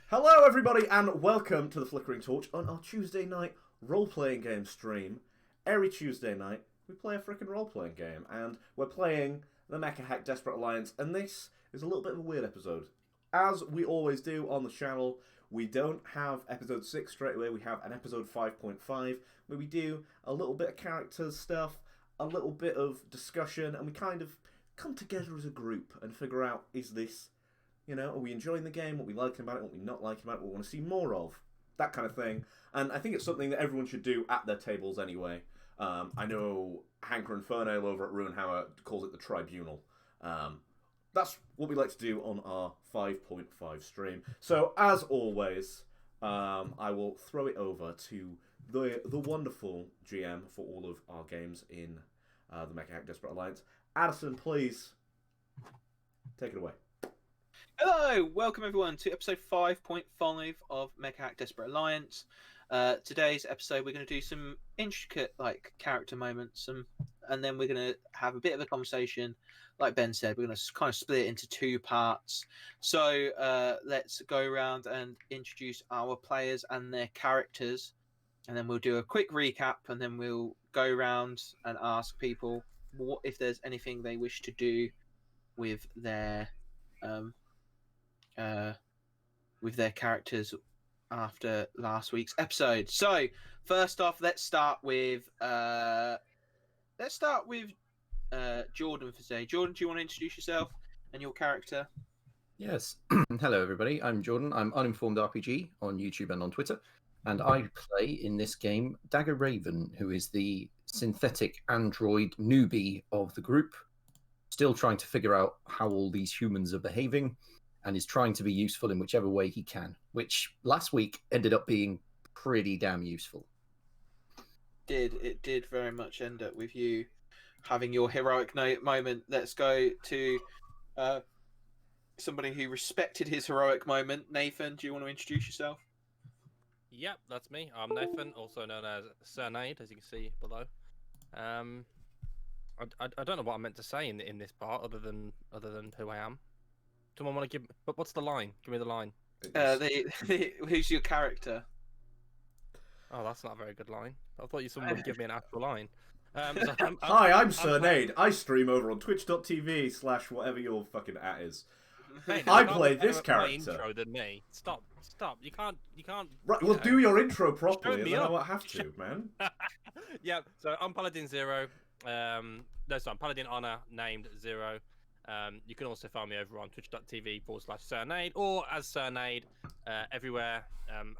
Hello everybody and welcome to the Flickering Torch on our Tuesday night role-playing game stream. Every Tuesday night we play a frickin' role-playing game and we're playing the MechaHack Desperate Alliance, and this is a little bit of a weird episode. As we always do on the channel, we don't have episode 6 straight away, we have an episode 5.5 where we do a little bit of character stuff, a little bit of discussion, and we kind of come together as a group and figure out, is this, are we enjoying the game, what we like about it, what we not like about it, what we want to see more of, that kind of thing. And I think it's something that everyone should do at their tables anyway. I know Hanker and Fernail over at Ruinhammer calls it the Tribunal. That's what we like to do on our 5.5 stream. So, as always, I will throw it over to the wonderful GM for all of our games in the MechaHack Desperate Alliance. Addison, please take it away. Hello, welcome everyone to episode 5.5 of MechaHack Desperate Alliance. Today's episode we're going to do some intricate character moments, and then we're going to have a bit of a conversation. Like Ben said, we're going to kind of split it into two parts. So let's go around and introduce our players and their characters, and then we'll do a quick recap, and then we'll go around and ask people what if there's anything they wish to do with their characters after last week's episode. So first off, let's start with Jordan for today. Jordan, do you want to introduce yourself and your character? Yes. Hello everybody, I'm Jordan. I'm Uninformed RPG on YouTube and on Twitter, and I play in this game Dagger Raven, who is the synthetic android newbie of the group, still trying to figure out how all these humans are behaving, and is trying to be useful in whichever way he can, which last week ended up being pretty damn useful. It did very much end up with you having your heroic moment. Let's go to somebody who respected his heroic moment. Nathan, do you want to introduce yourself? Yep, that's me. I'm Nathan, also known as Cernade, as you can see below. I don't know what I meant to say in this part, other than who I am. Someone want to give? But what's the line? Give me the line. Who's your character? Oh, that's not a very good line. I thought someone would give me an actual line. Hi, I'm Cernade. I stream over on twitch.tv/whatever your fucking @ is. Hey, I play this character. Intro than me. Stop. You can't. Right, well, do your intro properly, and then I up. won't have to, man. Yeah. So I'm Paladin Zero. I'm Paladin Honor, named Zero. You can also find me over on twitch.tv/Cernade or as Cernade everywhere,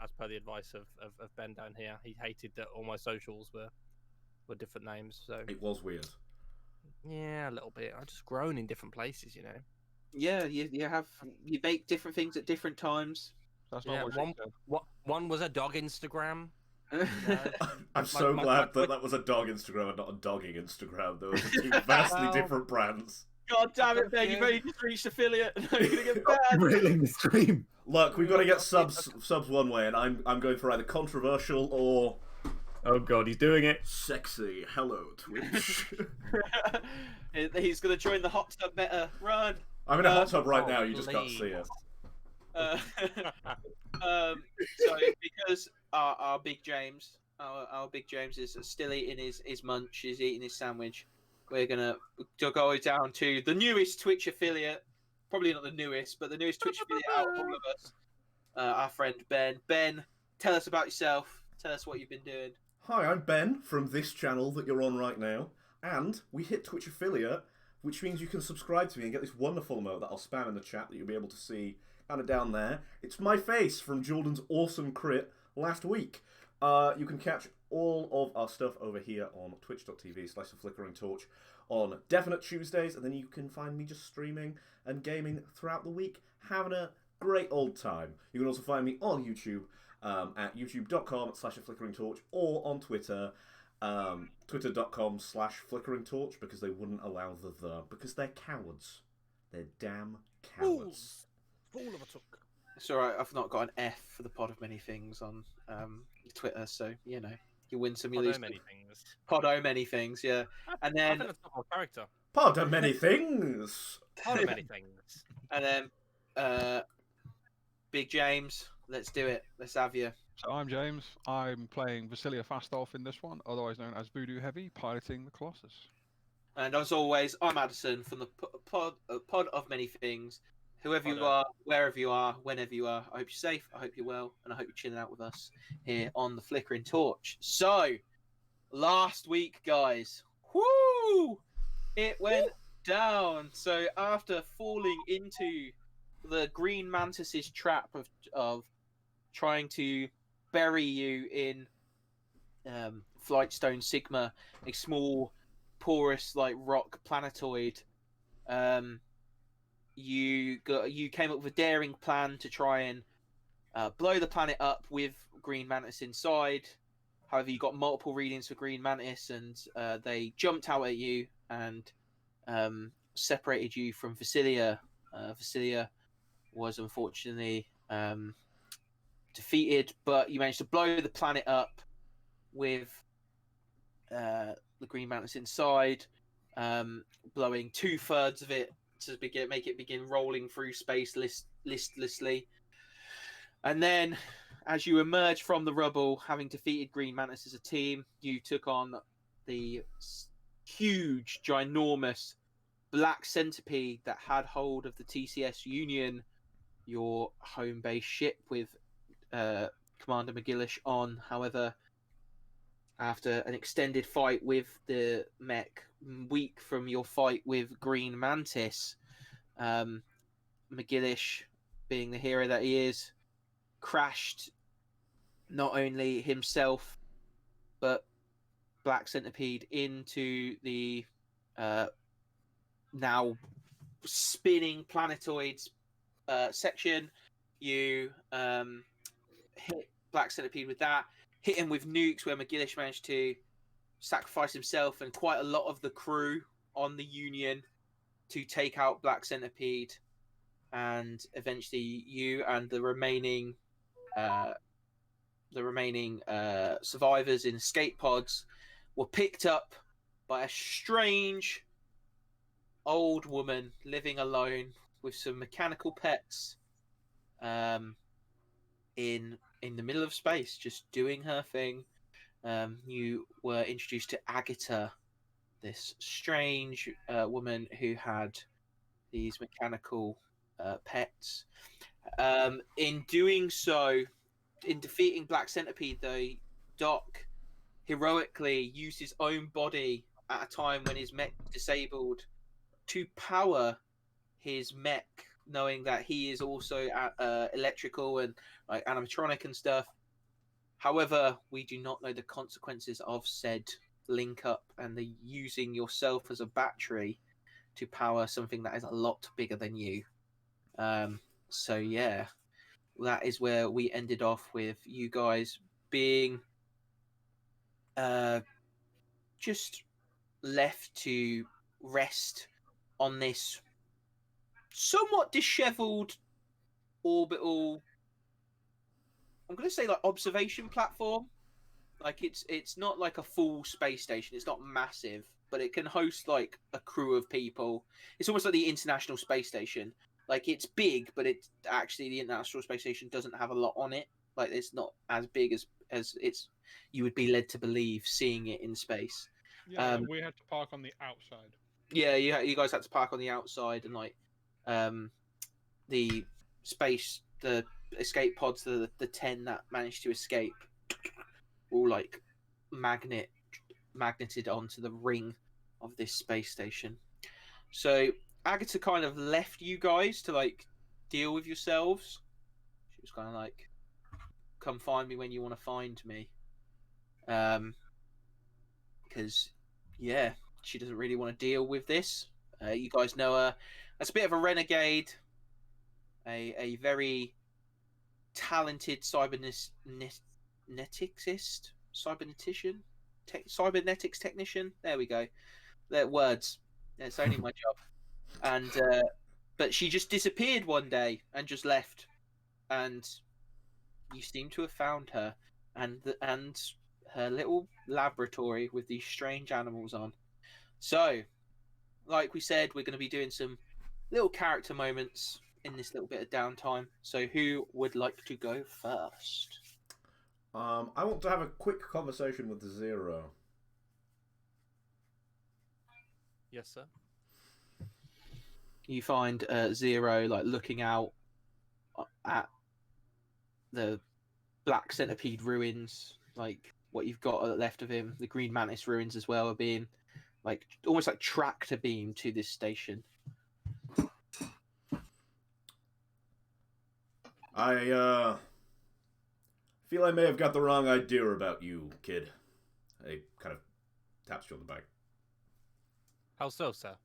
as per the advice of Ben down here. He hated that all my socials were different names. So It was weird. Yeah, a little bit. I just grown in different places, Yeah, you make different things at different times. That's not one was a dog Instagram. I'm so glad that was a dog Instagram and not a dogging Instagram. Those are two vastly different brands. God damn it, Ben! You've only just reached affiliate. Now you're gonna get banned. Railing the stream. Look, we've got to get subs one way, and I'm going for either controversial or... Oh god, he's doing it. Sexy. Hello, Twitch. He's gonna join the hot tub meta. Run! I'm in a hot tub right now. You just can't see it. So because our big James, our big James is still eating his munch. He's eating his sandwich. We're gonna go down to the newest Twitch affiliate. Probably not the newest, but the newest Twitch affiliate out of all of us. Our friend Ben. Ben, tell us about yourself. Tell us what you've been doing. Hi, I'm Ben from this channel that you're on right now, and we hit Twitch affiliate, which means you can subscribe to me and get this wonderful emote that I'll spam in the chat that you'll be able to see kind of down there. It's my face from Jordan's awesome crit last week. You can catch all of our stuff over here on twitch.tv/theflickeringtorch on definite Tuesdays, and then you can find me just streaming and gaming throughout the week, having a great old time. You can also find me on YouTube at youtube.com/theflickeringtorch or on Twitter, twitter.com/flickeringtorch, because they wouldn't allow because they're cowards. They're damn cowards. Fool of a took. It's alright, I've not got an F for the Pod of Many Things on Twitter, so you win some, you lose. Many things. Podo Many Things, yeah. And then I think that's not my character. Pod of many things. Pod of many things. And then Big James, Let's do it. Let's have you. So I'm James. I'm playing Vasilia Fastolf in this one, otherwise known as Voodoo Heavy, piloting the Colossus. And as always, I'm Addison from the pod of many things. Whoever you Podder. are, wherever you are, whenever you are, I hope you're safe, I hope you're well, and I hope you're chilling out with us here on the Flickering Torch. So, last week, guys, whoo, it went down. So after falling into the Green Mantis's trap of trying to bury you in Flightstone Sigma, a small, porous like rock planetoid, you came up with a daring plan to try and blow the planet up with Green Mantis inside. However, you got multiple readings for Green Mantis, and they jumped out at you and separated you from Vasilia. Vasilia was unfortunately defeated, but you managed to blow the planet up with the Green Mantis inside, blowing 2/3 of it to make it begin rolling through space listlessly. And then, as you emerge from the rubble, having defeated Green Mantis as a team, you took on the huge, ginormous black centipede that had hold of the TCS Union, your home base ship with Commander McGillish on. However, after an extended fight with the mech, weak from your fight with Green Mantis, McGillish, being the hero that he is, crashed not only himself but Black Centipede into the now spinning planetoids section. You hit Black Centipede with that, hit him with nukes where McGillish managed to sacrifice himself and quite a lot of the crew on the Union to take out Black Centipede, and eventually you and the remaining survivors in escape pods were picked up by a strange old woman living alone with some mechanical pets in the middle of space, just doing her thing. You were introduced to Agatha, this strange woman who had these mechanical pets. In doing so, in defeating Black Centipede, though, Doc heroically used his own body at a time when his mech was disabled to power his mech, knowing that he is also electrical and like animatronic and stuff. However, we do not know the consequences of said link up and the using yourself as a battery to power something that is a lot bigger than you. So yeah, that is where we ended off with you guys being just left to rest on this somewhat disheveled orbital, I'm going to say like observation platform. Like it's not like a full space station. It's not massive, but it can host like a crew of people. It's almost like the International Space Station. Like it's big, but it's actually the International Space Station doesn't have a lot on it. Like it's not as big as it's you would be led to believe seeing it in space. Yeah, we had to park on the outside. Yeah, you guys had to park on the outside, and like the escape pods, the 10 that managed to escape, all like magneted onto the ring of this space station. So Agatha kind of left you guys to like deal with yourselves. She was kind of like, "Come find me when you want to find me," because yeah, she doesn't really want to deal with this. You guys know her as a bit of a renegade, a very talented cybernetics technician. There we go. They're words. It's only my job. And but she just disappeared one day and just left. And you seem to have found her and her little laboratory with these strange animals on. So, like we said, we're going to be doing some little character moments in this little bit of downtime. So who would like to go first? I want to have a quick conversation with Zero. Yes, sir. You find Zero like looking out at the Black Centipede ruins, like what you've got left of him. The Green Mantis ruins as well are being like almost like tractor beam to this station. I feel I may have got the wrong idea about you, kid. He kind of taps you on the back. How so, sir?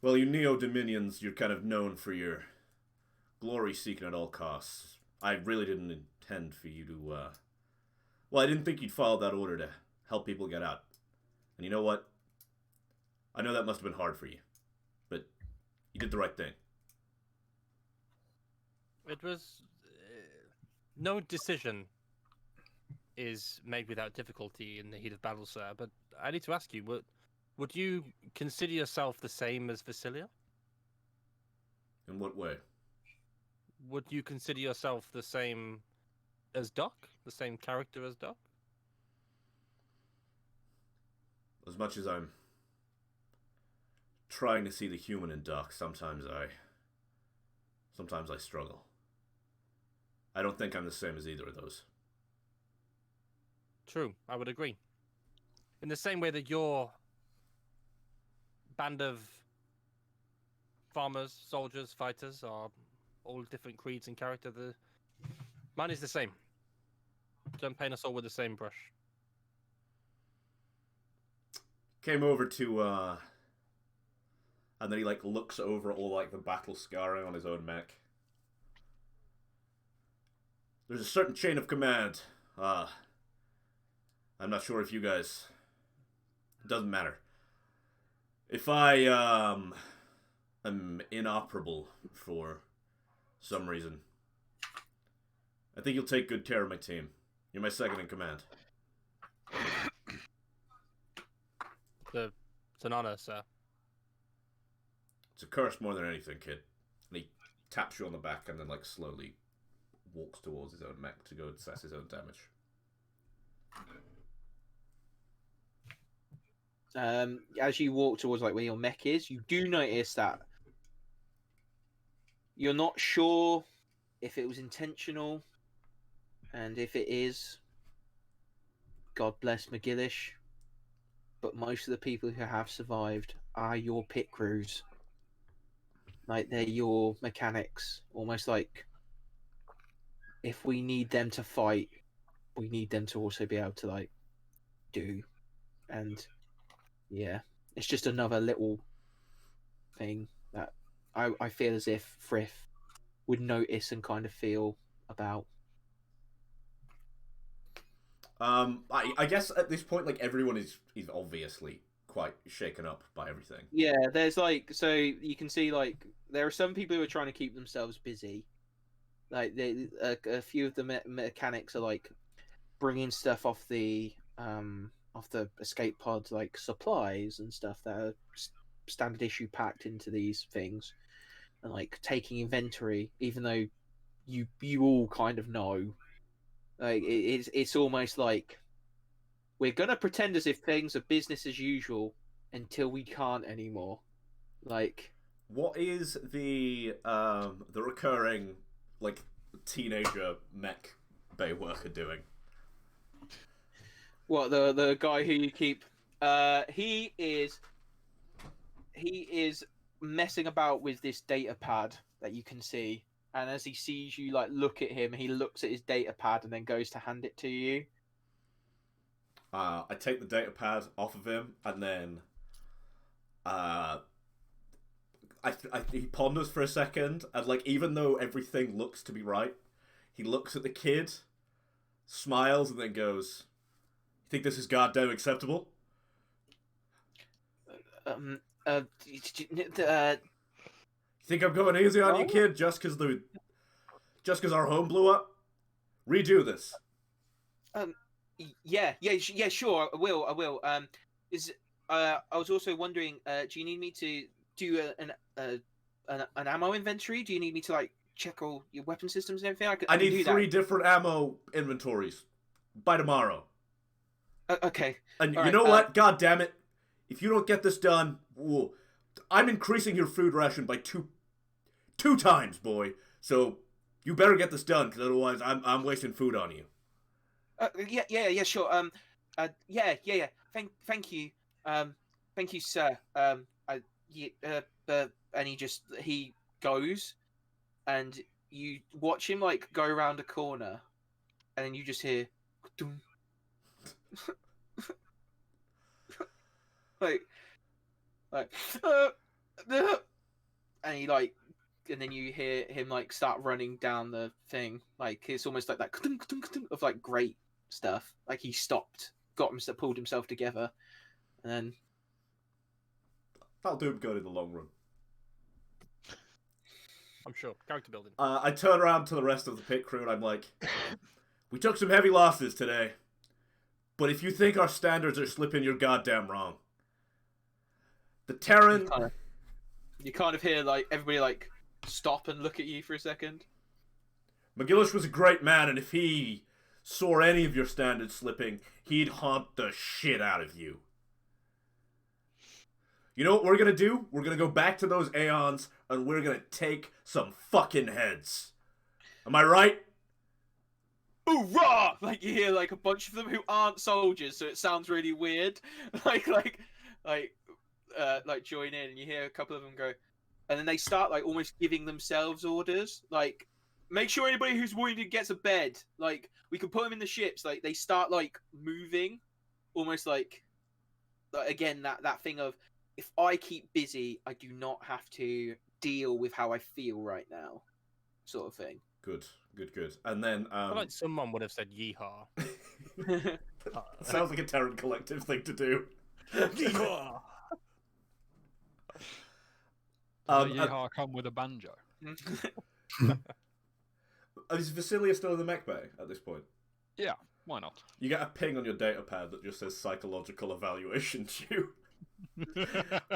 Well, you Neo-Dominions, you're kind of known for your glory-seeking at all costs. I really didn't intend for you to, well, I didn't think you'd follow that order to help people get out. And you know what? I know that must have been hard for you. But you did the right thing. It was... no decision is made without difficulty in the heat of battle, sir. But I need to ask you, would you consider yourself the same as Vasilia? In what way? Would you consider yourself the same as Doc? The same character as Doc? As much as I'm trying to see the human in Doc, sometimes I struggle. I don't think I'm the same as either of those. True, I would agree. In the same way that your band of farmers, soldiers, fighters are all different creeds and character, mine is the same. Don't paint us all with the same brush. Came over to, and then he, like, looks over all, like, the battle scarring on his own mech. There's a certain chain of command. I'm not sure if you guys... It doesn't matter. If I, am inoperable for some reason, I think you'll take good care of my team. You're my second in command. It's an honor, sir. It's a curse more than anything, kid. And he taps you on the back and then, like, slowly walks towards his own mech to go assess his own damage. As you walk towards like where your mech is, you do notice that you're not sure if it was intentional, and if it is, God bless McGillish, but most of the people who have survived are your pit crews. Like, they're your mechanics, almost like if we need them to fight, we need them to also be able to, like, do. And yeah, it's just another little thing that I feel as if Frith would notice and kind of feel about. I guess at this point, like, everyone is obviously quite shaken up by everything. Yeah, there's like, so you can see like there are some people who are trying to keep themselves busy. Like a few of the mechanics are like bringing stuff off the escape pods, like supplies and stuff that are standard issue packed into these things, and like taking inventory, even though you all kind of know, like it's almost like we're gonna pretend as if things are business as usual until we can't anymore. Like, what is the recurring, like, teenager mech bay worker doing? what, the guy who you keep? He is messing about with this data pad that you can see, and as he sees you like look at him, he looks at his data pad and then goes to hand it to you. I take the data pad off of him, and then he ponders for a second, and like, even though everything looks to be right, he looks at the kid, smiles, and then goes, "You think this is goddamn acceptable?" You You think I'm going easy on you, No. kid, just because our home blew up? Redo this. Yeah, sure. I will. I was also wondering, do you need me to do an ammo inventory? Do you need me to like check all your weapon systems and everything? I can need do 3 that. different ammo inventories by tomorrow. Okay. And All you right, know what? God damn it! If you don't get this done, I'm increasing your food ration by two times, boy. So you better get this done, because otherwise I'm wasting food on you. Yeah, sure. Yeah. Thank you. Thank you, sir. And he goes, and you watch him like go around a corner, and then you just hear, "Dum." like, like, and he like, and then you hear him like start running down the thing. Like it's almost like that of like great stuff. Like he stopped, pulled himself together, and then That'll do him good in the long run. I'm sure. Character building. I turn around to the rest of the pit crew and I'm like, we took some heavy losses today, but if you think our standards are slipping, you're goddamn wrong. The Terran... You kind of hear like everybody like stop and look at you for a second. McGillish was a great man, and if he saw any of your standards slipping, he'd haunt the shit out of you. You know what we're gonna do? We're gonna go back to those Aeons, and we're gonna take some fucking heads. Am I right? Hoorah! Like you hear like a bunch of them who aren't soldiers, so it sounds really weird. like join in, and you hear a couple of them go, and then they start like almost giving themselves orders, like make sure anybody who's wounded gets a bed. Like we can put them in the ships. Like they start like moving, almost like again that thing of, if I keep busy, I do not have to deal with how I feel right now, sort of thing. Good. And then, I feel like someone would have said yeehaw. sounds like a Terran Collective thing to do. Yeehaw! Yeehaw come with a banjo. Is Vasilia still in the mech bay at this point? Yeah, why not? You get a ping on your data pad that just says psychological evaluation due.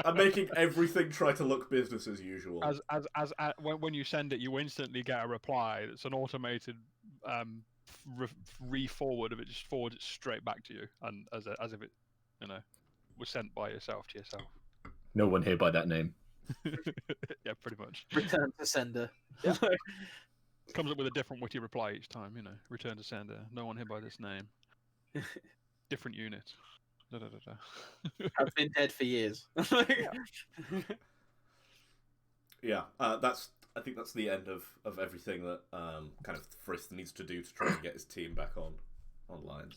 I'm making everything try to look business as usual. When you send it, you instantly get a reply. It's an automated re-forward of it, just forwards it straight back to you, and as if it, was sent by yourself to yourself. No one here by that name. Yeah, pretty much. Return to sender. Yeah. Comes up with a different witty reply each time. Return to sender. No one here by this name. Different unit. Da, da, da, da. I've been dead for years. Yeah, I think that's the end of everything that kind of Frith needs to do to try and get his team back online.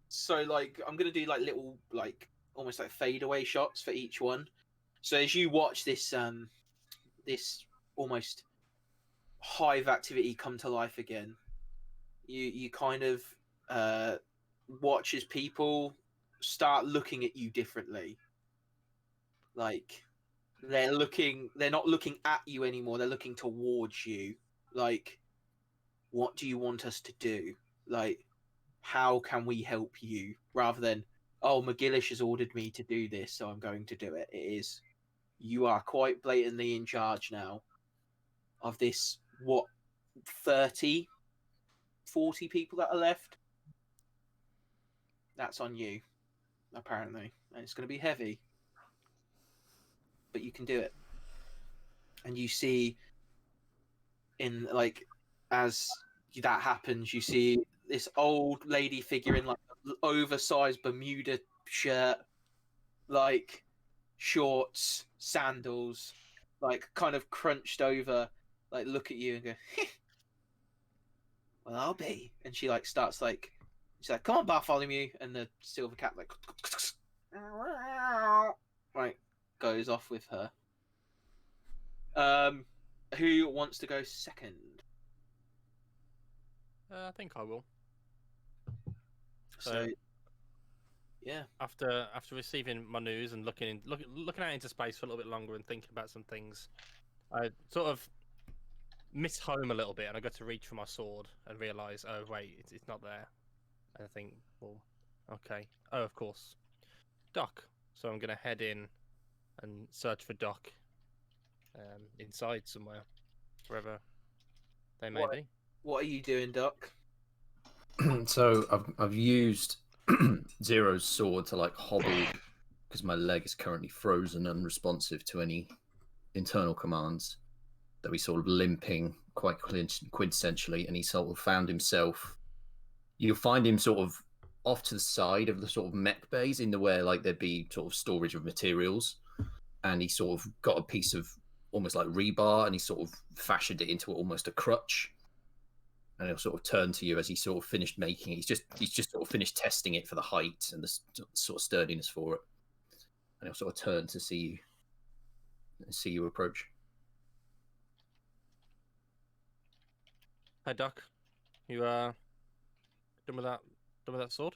So like I'm gonna do like little like almost like fadeaway shots for each one. So as you watch this this almost hive activity come to life again, you kind of watch as people start looking at you differently. Like they're not looking at you anymore, they're looking towards you. Like, what do you want us to do? Like, how can we help you? Rather than, oh, McGillish has ordered me to do this, so I'm going to do it. It is, you are quite blatantly in charge now of this, 30, 40 people that are left? That's on you, apparently. And it's going to be heavy. But you can do it. And you see, as that happens, you see this old lady figure in like an oversized Bermuda shirt, like shorts, sandals, like kind of crunched over, like look at you and go, well, I'll be. And she like starts like, she's like, come on, Bartholomew. And the silver cat like, right, goes off with her. Who wants to go second? I think I will. So, yeah. After receiving my news and looking out into space for a little bit longer and thinking about some things, I sort of miss home a little bit, and I got to reach for my sword and realise, oh wait, it's not there. And I think, well, okay. Oh, of course, Doc. So I'm gonna head in and search for Doc. inside somewhere, wherever they may What? be. What are you doing, Doc? So I've used Zero's sword to like hobble because my leg is currently frozen, unresponsive to any internal commands. That he's sort of limping quite quintessentially, and he sort of found himself. You'll find him sort of off to the side of the sort of mech bays, in the where like there'd be sort of storage of materials, and he sort of got a piece of almost like rebar, and he sort of fashioned it into almost a crutch. And he'll sort of turn to you as he sort of finished making it. He's just sort of finished testing it for the height and the sort of sturdiness for it. And he'll sort of turn to see you approach. Hi, Doc. You done with that? Done with that sword?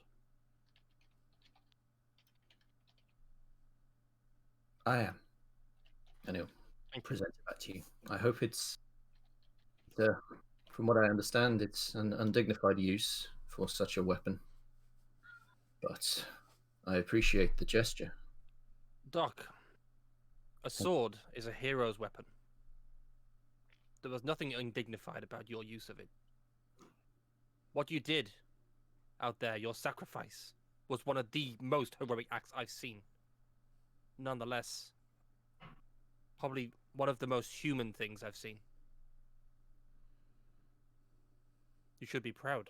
I am. And he'll present it back to you. I hope it's from what I understand, it's an undignified use for such a weapon. But I appreciate the gesture. Doc, a sword is a hero's weapon. There was nothing undignified about your use of it. What you did out there, your sacrifice, was one of the most heroic acts I've seen. Nonetheless, probably one of the most human things I've seen. You should be proud.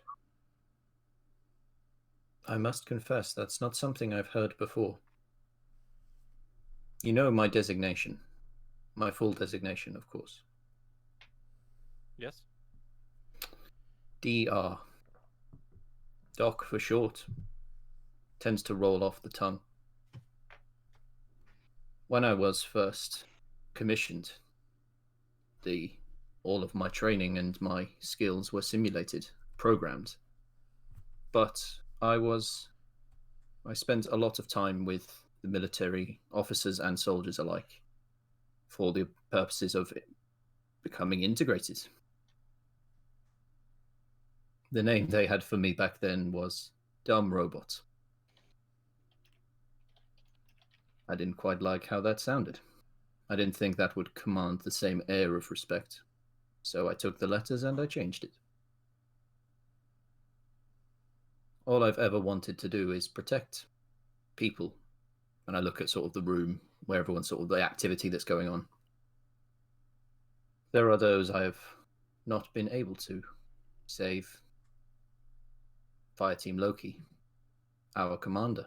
I must confess, that's not something I've heard before. You know my designation. My full designation, of course. Yes? DR. Doc for short. Tends to roll off the tongue. When I was first commissioned, all of my training and my skills were simulated, programmed. But I spent a lot of time with the military officers and soldiers alike for the purposes of becoming integrated. The name they had for me back then was Dumb Robot. I didn't quite like how that sounded. I didn't think that would command the same air of respect. So I took the letters and I changed it. All I've ever wanted to do is protect people. And I look at sort of the room where everyone's sort of the activity that's going on. There are those I have not been able to save. Fireteam Loki, our commander.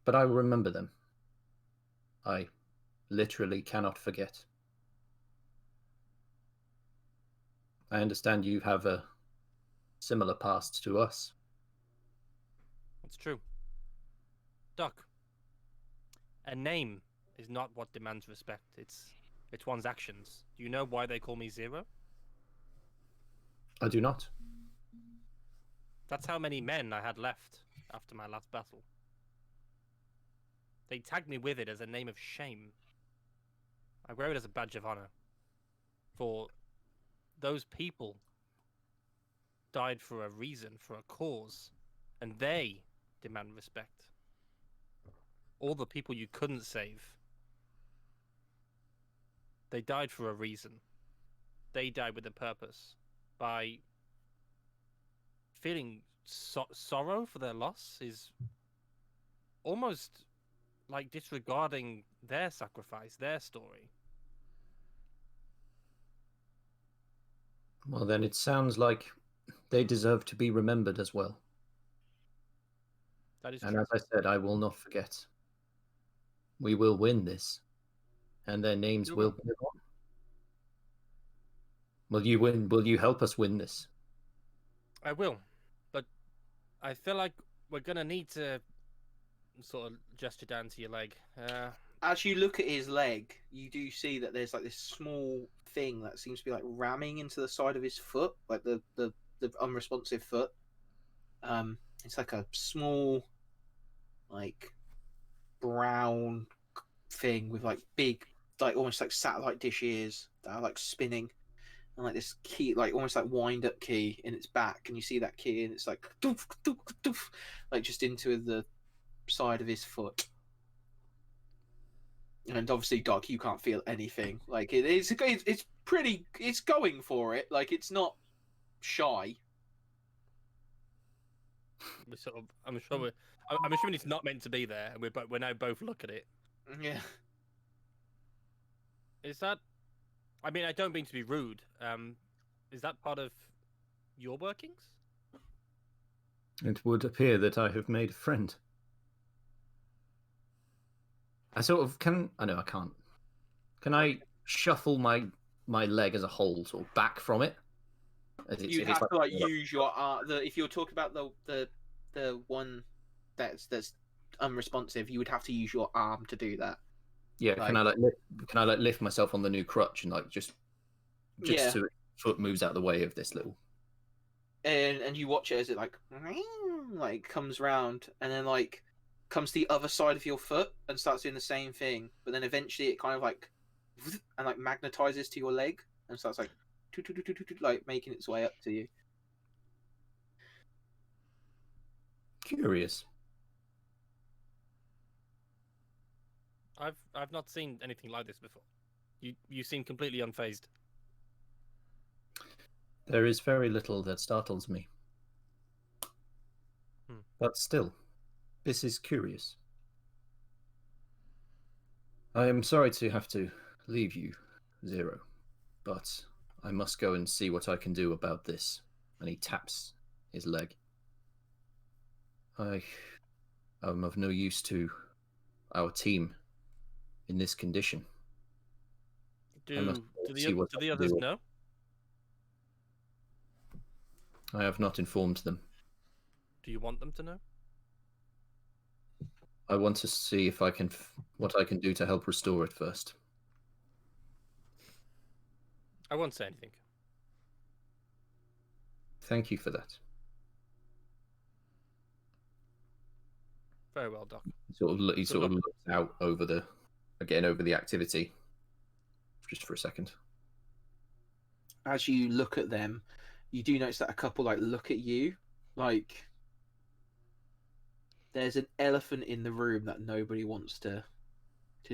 But I will remember them. I literally cannot forget. I understand you have a similar past to us. That's true. Doc, a name is not what demands respect. It's one's actions. Do you know why they call me Zero? I do not. That's how many men I had left after my last battle. They tagged me with it as a name of shame. I wear it as a badge of honor. For those people died for a reason, for a cause, and they demand respect. All the people you couldn't save, they died for a reason. They died with a purpose. By feeling sorrow for their loss is almost like disregarding their sacrifice, their story. Well, then it sounds like they deserve to be remembered as well. That is and true. as I said, I will not forget. We will win this, and their names You will will. live on. Will you win? Will you help us win this? I will, but I feel like we're gonna need to sort of gesture down to your leg. As you look at his leg, you do see that there's like this small thing that seems to be like ramming into the side of his foot, like the unresponsive foot. It's like a small, like brown thing with like big, like almost like satellite dish ears that are like spinning, and like this key, like almost like wind up key in its back, and you see that key, and it's like doof, doof, doof, like just into the side of his foot. And obviously, Doc, you can't feel anything. Like it's pretty. It's going for it. Like it's not shy. We sort of, I'm sure I'm assuming it's not meant to be there, and we're now both look at it. Yeah. Is that? I mean, I don't mean to be rude. Is that part of your workings? It would appear that I have made a friend. I sort of can. I know I can't. Can I shuffle my leg as a whole, sort of back from it? You have to use your arm. If you're talking about the one that's unresponsive, you would have to use your arm to do that. Yeah, can I lift myself on the new crutch and just Yeah. so foot moves out of the way of this little. And you watch it as it like comes round and then comes to the other side of your foot and starts doing the same thing, but then eventually it kind of and magnetizes to your leg and starts making its way up to you. Curious. I've not seen anything like this before. You seem completely unfazed. There is very little that startles me. But still, this is curious. I am sorry to have to leave you, Zero, but I must go and see what I can do about this. And he taps his leg. I am of no use to our team in this condition. Do the others know? I have not informed them. Do you want them to know? I want to see if what I can do to help restore it first. I won't say anything. Thank you for that. Very well, Doc. He sort of looks out over the activity, just for a second. As you look at them, you do notice that a couple look at you there's an elephant in the room that nobody wants to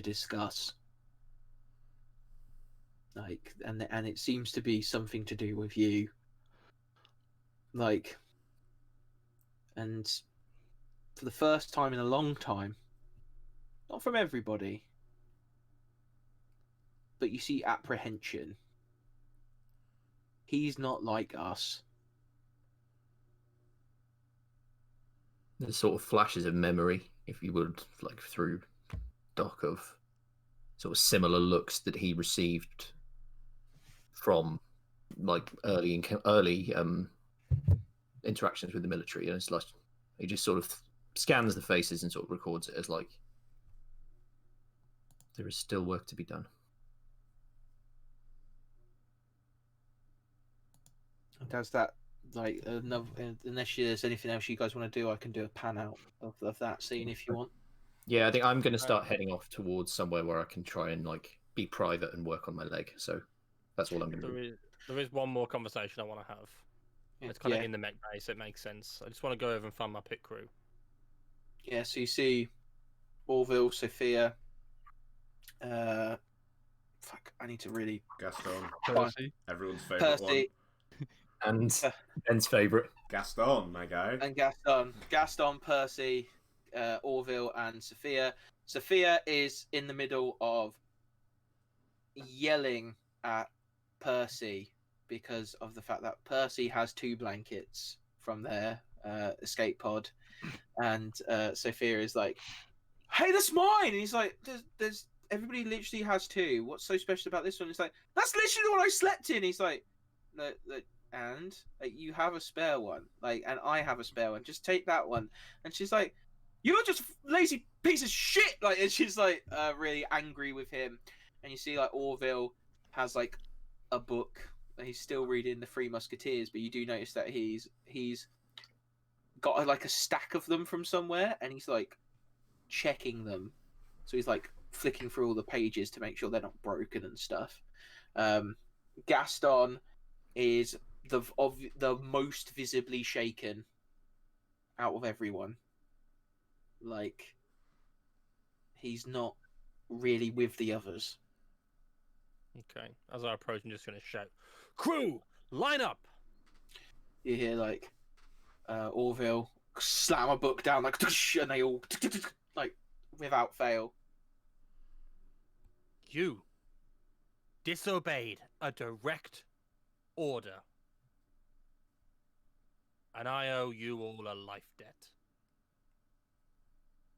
discuss. And it seems to be something to do with you. And for the first time in a long time, not from everybody, but you see apprehension. He's not like us. There's sort of flashes of memory, if you would, through Doc, of sort of similar looks that he received from early interactions with the military, and it's he just sort of scans the faces and sort of records it as there is still work to be done. Does that unless there's anything else you guys want to do, I can do a pan out of that scene if you want. Yeah, I think I'm going to start heading off towards somewhere where I can try and be private and work on my leg. So that's all I'm going to do. There is one more conversation I want to have. It's kind of in the mech base. It makes sense. I just want to go over and find my pit crew. Yeah, so you see Orville, Sophia. I need to really Gaston. Percy. Everyone's favourite Percy. And Ben's favourite. Gaston, my guy. And Gaston, Percy, Orville, and Sophia. Sophia is in the middle of yelling at Percy because of the fact that Percy has 2 blankets from their escape pod, and Sophia is like, "Hey, that's mine!" And he's like, "There's everybody literally has 2. What's so special about this one?" It's like, "That's literally the one I slept in." He's like, "No, and you have a spare one, and I have a spare one. Just take that one." And she's like, "You're just a lazy piece of shit!" And she's really angry with him. And you see Orville has a book. He's still reading the Three Musketeers, but you do notice that he's got a stack of them from somewhere, and he's checking them. So he's flicking through all the pages to make sure they're not broken and stuff. Gaston is the most visibly shaken out of everyone. He's not really with the others. Okay. As I approach, I'm just going to shout, "Crew, line up!" You hear like Orville slam a book down like, and they all like without fail. You disobeyed a direct order, and I owe you all a life debt.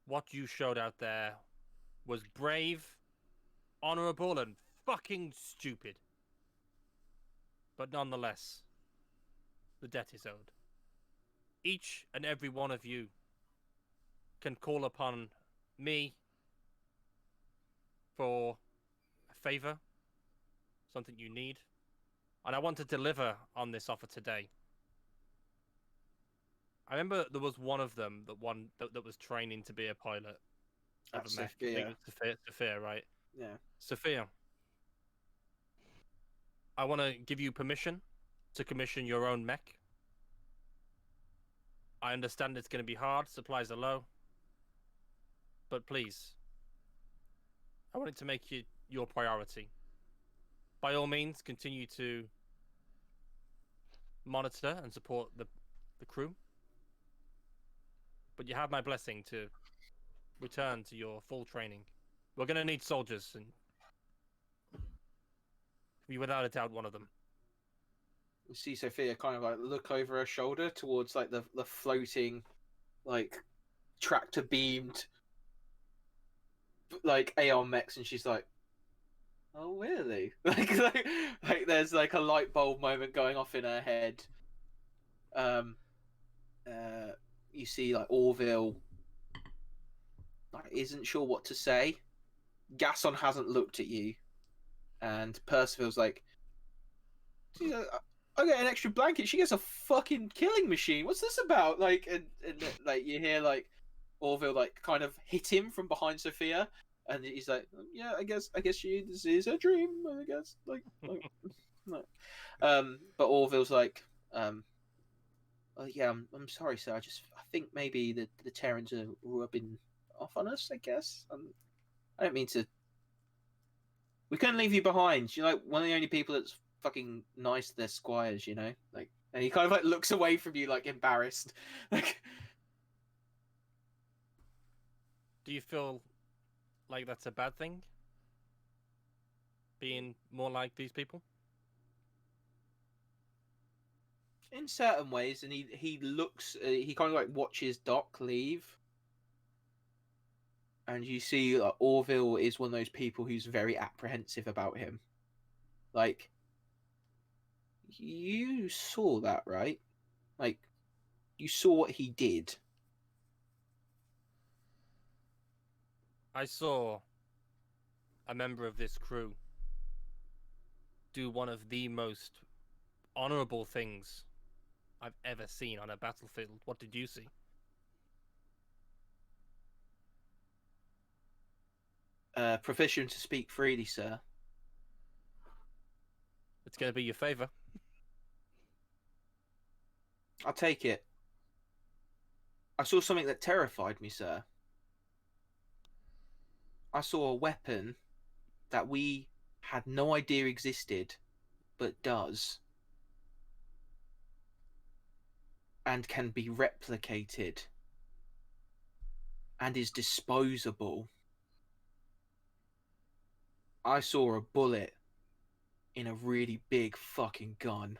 What you showed out there was brave, honorable, and fucking stupid. But nonetheless, the debt is owed. Each and every one of you can call upon me for a favor, something you need, and I want to deliver on this offer today. I remember there was one of them that was training to be a pilot of a mech. I think it was Sophia, right? Yeah. Sophia, I want to give you permission to commission your own mech. I understand it's going to be hard, supplies are low, but please, I want it to make you your priority. By all means, continue to monitor and support the crew, but you have my blessing to return to your full training. We're going to need soldiers, and be without a doubt one of them. You see Sophia kind of like look over her shoulder towards like the floating, like tractor beamed, like Aeon mechs, and she's like, "Oh really?" like there's like a light bulb moment going off in her head. You see like Orville like isn't sure what to say. Gaston hasn't looked at you, and Percival's like, I get an extra blanket. She gets a fucking killing machine. What's this about? Like, and like you hear like Orville like kind of hit him from behind Sophia, and he's like, yeah, I guess this is a dream. I guess like. But Orville's like, oh, yeah, I'm sorry, sir. I think maybe the Terrans are rubbing off on us. I guess I don't mean to. We couldn't leave you behind. You're like one of the only people that's fucking nice to their squires, you know? Like, and he kind of like looks away from you, like embarrassed. Like, do you feel like that's a bad thing? Being more like these people? in certain ways, and he looks, he kind of like watches Doc leave, and you see Orville is one of those people who's very apprehensive about him. Like, you saw that, right? Like, you saw what he did. I saw a member of this crew do one of the most honorable things I've ever seen on a battlefield. What did you see? Proficient to speak freely, sir. It's going to be your favor. I'll take it. I saw something that terrified me, sir. I saw a weapon that we had no idea existed, but does. And can be replicated. And is disposable. I saw a bullet in a really big fucking gun.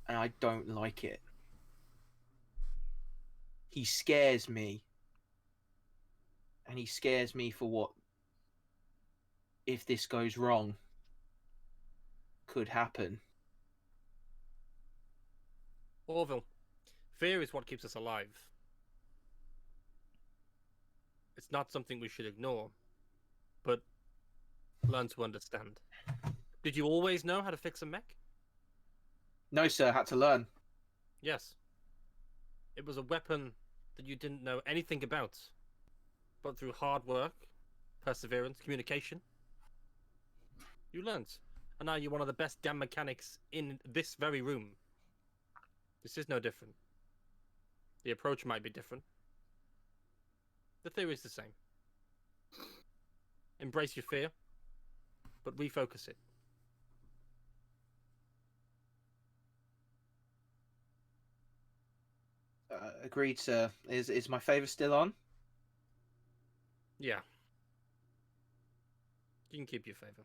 And I don't like it. He scares me. And he scares me for what, if this goes wrong, could happen. Orville, fear is what keeps us alive. It's not something we should ignore, but learn to understand. Did you always know how to fix a mech? No, sir, had to learn. Yes. It was a weapon that you didn't know anything about, but through hard work, perseverance, communication, you learned. And now you're one of the best damn mechanics in this very room. This is no different. The approach might be different. The theory is the same. Embrace your fear, but refocus it. Agreed, sir. Is my favour still on? Yeah. You can keep your favor.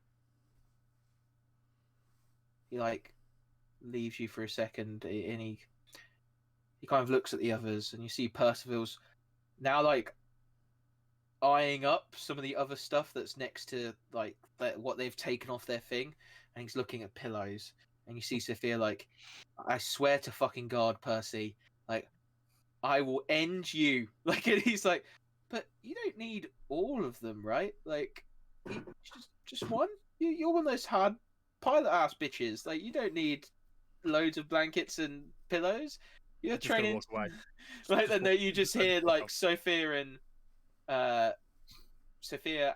He like leaves you for a second, and he kind of looks at the others, and you see Percival's now like eyeing up some of the other stuff that's next to like what they've taken off their thing, and he's looking at pillows, and you see Sophia like, I swear to fucking God, Percy, like I will end you. Like, and he's like, but you don't need all of them, right? Like, just one. You're one of those hard pilot ass bitches. Like, you don't need loads of blankets and pillows. You're Just gonna training. walk away. Like, and then you just hear like Sophia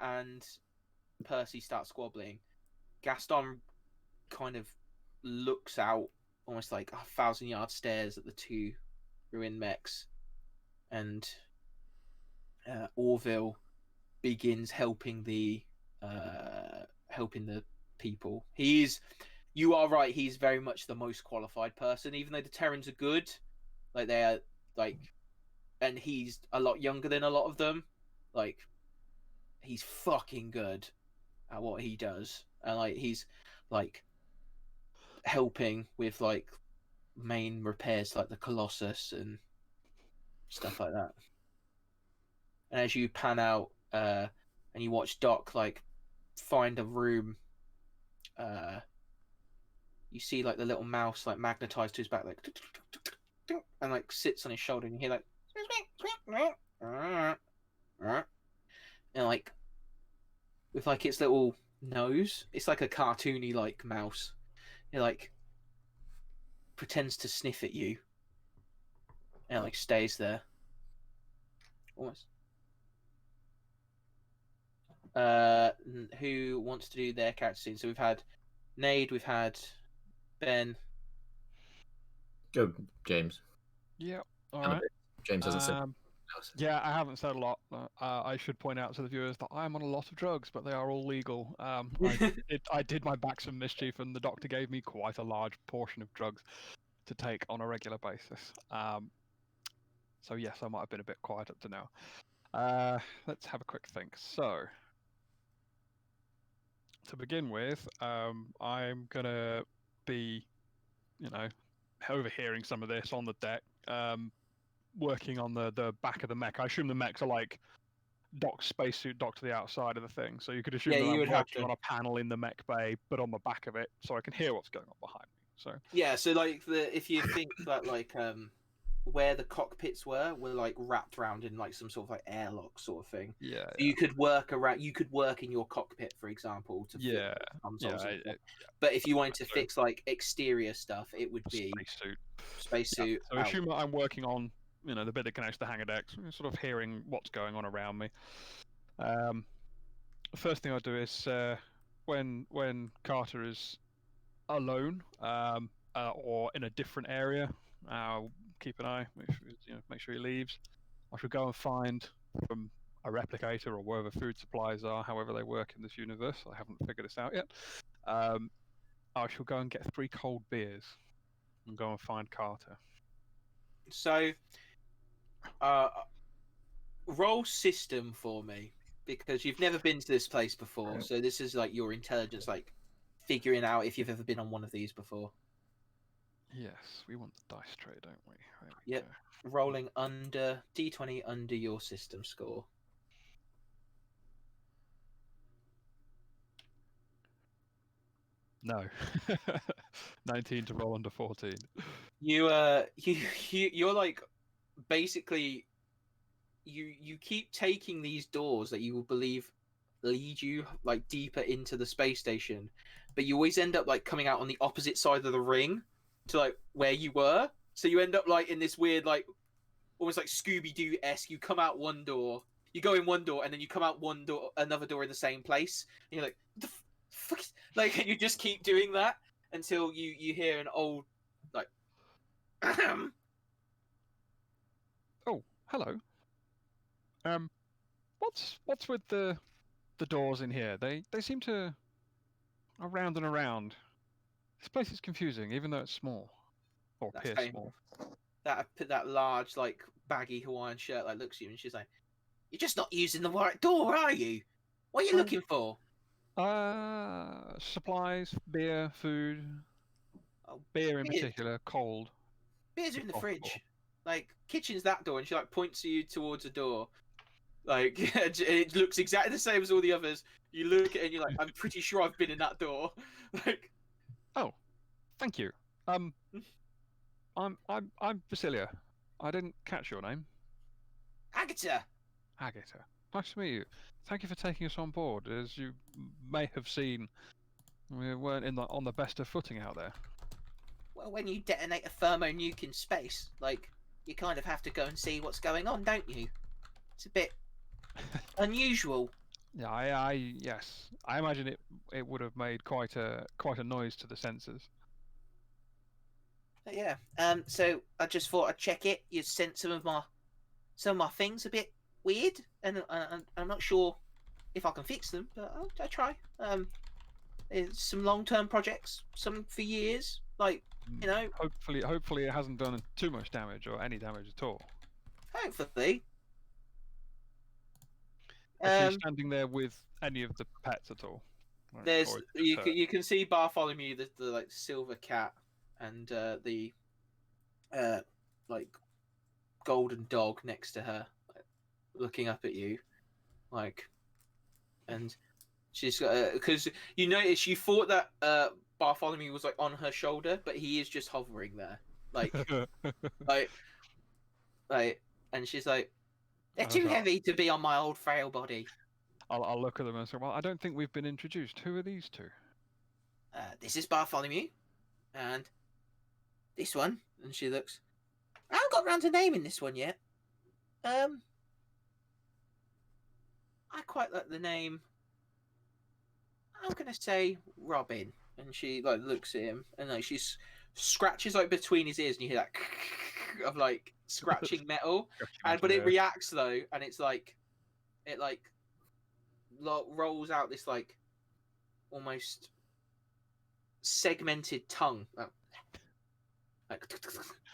and Percy start squabbling. Gaston kind of looks out, almost like 1,000-yard stares at the two ruined mechs, and Orville begins helping the people. You are right. He's very much the most qualified person, even though the Terrans are good. Like they are like, and he's a lot younger than a lot of them. Like, he's fucking good at what he does, and like he's like helping with like main repairs, like the Colossus and stuff like that. And as you pan out, and you watch Doc like find a room, you see like the little mouse like magnetized to his back, like and like sits on his shoulder, and you hear like, and like with like its little nose, it's like a cartoony like mouse. It like pretends to sniff at you, and it, like stays there. Almost. Who wants to do their character scene? So we've had Nade, we've had Ben. Go, James. Yeah. All And a right. bit. James hasn't said. Yeah, I haven't said a lot. I should point out to the viewers that I'm on a lot of drugs, but they are all legal. I did my back some mischief, and the doctor gave me quite a large portion of drugs to take on a regular basis. So yes, I might have been a bit quiet up to now. Let's have a quick think. So, to begin with, I'm gonna be, overhearing some of this on the deck. Working on the back of the mech. I assume the mechs are like Doc's spacesuit docked to the outside of the thing, so you could assume Yeah, that you I'm would have working to. on a panel in the mech bay, but on the back of it, so I can hear what's going on behind me. So Yeah, so like if you think that like where the cockpits were like wrapped around in like some sort of like airlock sort of thing. yeah, So you could work around. You could work in your cockpit, for example, to fix yeah, consoles. yeah, And stuff. But if you wanted to fix like exterior stuff, it would be spacesuit. spacesuit. So assume that I'm working on, the bit that connects to the hangar decks, sort of hearing what's going on around me. The first thing I do is when Carter is alone or in a different area, I'll keep an eye, make sure he leaves. I should go and find from a replicator or wherever food supplies are, however they work in this universe. I haven't figured this out yet. I shall go and get 3 cold beers and go and find Carter. So, roll system for me, because you've never been to this place before. So this is like your intelligence, like figuring out if you've ever been on one of these before. Yes, we want the dice tray, don't we? There we Yep. go. Rolling under D20 under your system score. No. 19 to roll under 14. You're like basically you keep taking these doors that you will believe lead you like deeper into the space station, but you always end up like coming out on the opposite side of the ring to like where you were. So you end up like in this weird like almost like Scooby-Doo-esque. You come out one door, you go in one door, and then you come out another door in the same place. And you're like, what the fuck? Like, and you just keep doing that until you hear an old like. Oh, hello. What's with the the doors in here. They seem to around and around. This place is confusing, even though it's small or That's appears fine. small. That large like baggy Hawaiian shirt like looks at you and she's like, "You're just not using the right door, are you? What are you looking for?" Supplies, beer, food. Oh, Beer in beer. particular, cold. Beers are in the Oh, fridge. Like kitchen's that door, and she like points you towards a door. Like it looks exactly the same as all the others. You look at it and you're like, "I'm pretty sure I've been in that door." Like, oh, thank you. I'm Vasilia. I didn't catch your name. Agatha. Agatha. Nice to meet you. Thank you for taking us on board. As you may have seen, we weren't on the best of footing out there. Well, when you detonate a thermonuke in space, like you kind of have to go and see what's going on, don't you? It's a bit unusual. Yeah, yes. I imagine it would have made quite a noise to the sensors. But yeah. So I just thought I'd check it. You sent some of my things a bit weird, and I'm not sure if I can fix them, but I'll try. It's some long-term projects, some for years. Like, you know, Hopefully it hasn't done too much damage or any damage at all. hopefully. Is she standing there with any of the pets at all? There's you can see Bartholomew, the like silver cat, and the like golden dog next to her, like, looking up at you, like, and she's got because you notice you thought that Bartholomew was like on her shoulder, but he is just hovering there, like, like, and she's like, "They're too heavy to be on my old frail body." I'll look at them and say, "Well, I don't think we've been introduced. Who are these two?" This is Bartholomew, and this one, and she looks. I haven't got round to naming this one yet. I quite like the name. I'm gonna say Robin, and she like looks at him, and like she scratches like between his ears, and you hear that of like scratching metal, but it reacts though, and it's like it like rolls out this like almost segmented tongue like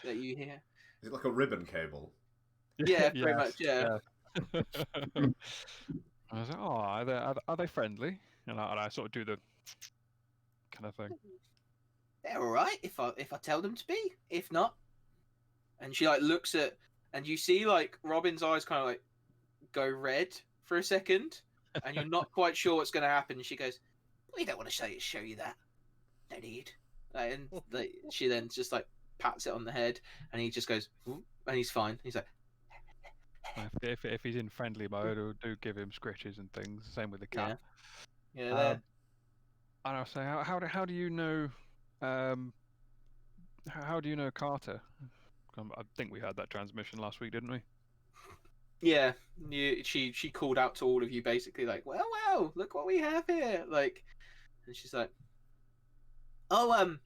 that you hear. Is it like a ribbon cable? Yeah, pretty much. Yeah. I was like, "Oh, are they friendly?" And I sort of do the kind of thing. They're all right if I tell them to be. If not, and she like looks at, and you see like Robin's eyes kind of like go red for a second, and you're not quite sure what's going to happen. She goes, "We don't want to show you that. No need." And she then just like pats it on the head, and he just goes, and he's fine. He's like, if he's in friendly mode, or do give him scritches and things. Same with the cat. Yeah. And I'll say, how do you know? How do you know Carter? I think we had that transmission last week, didn't we? Yeah. She called out to all of you basically, like, well, look what we have here, like, and she's like, "Oh,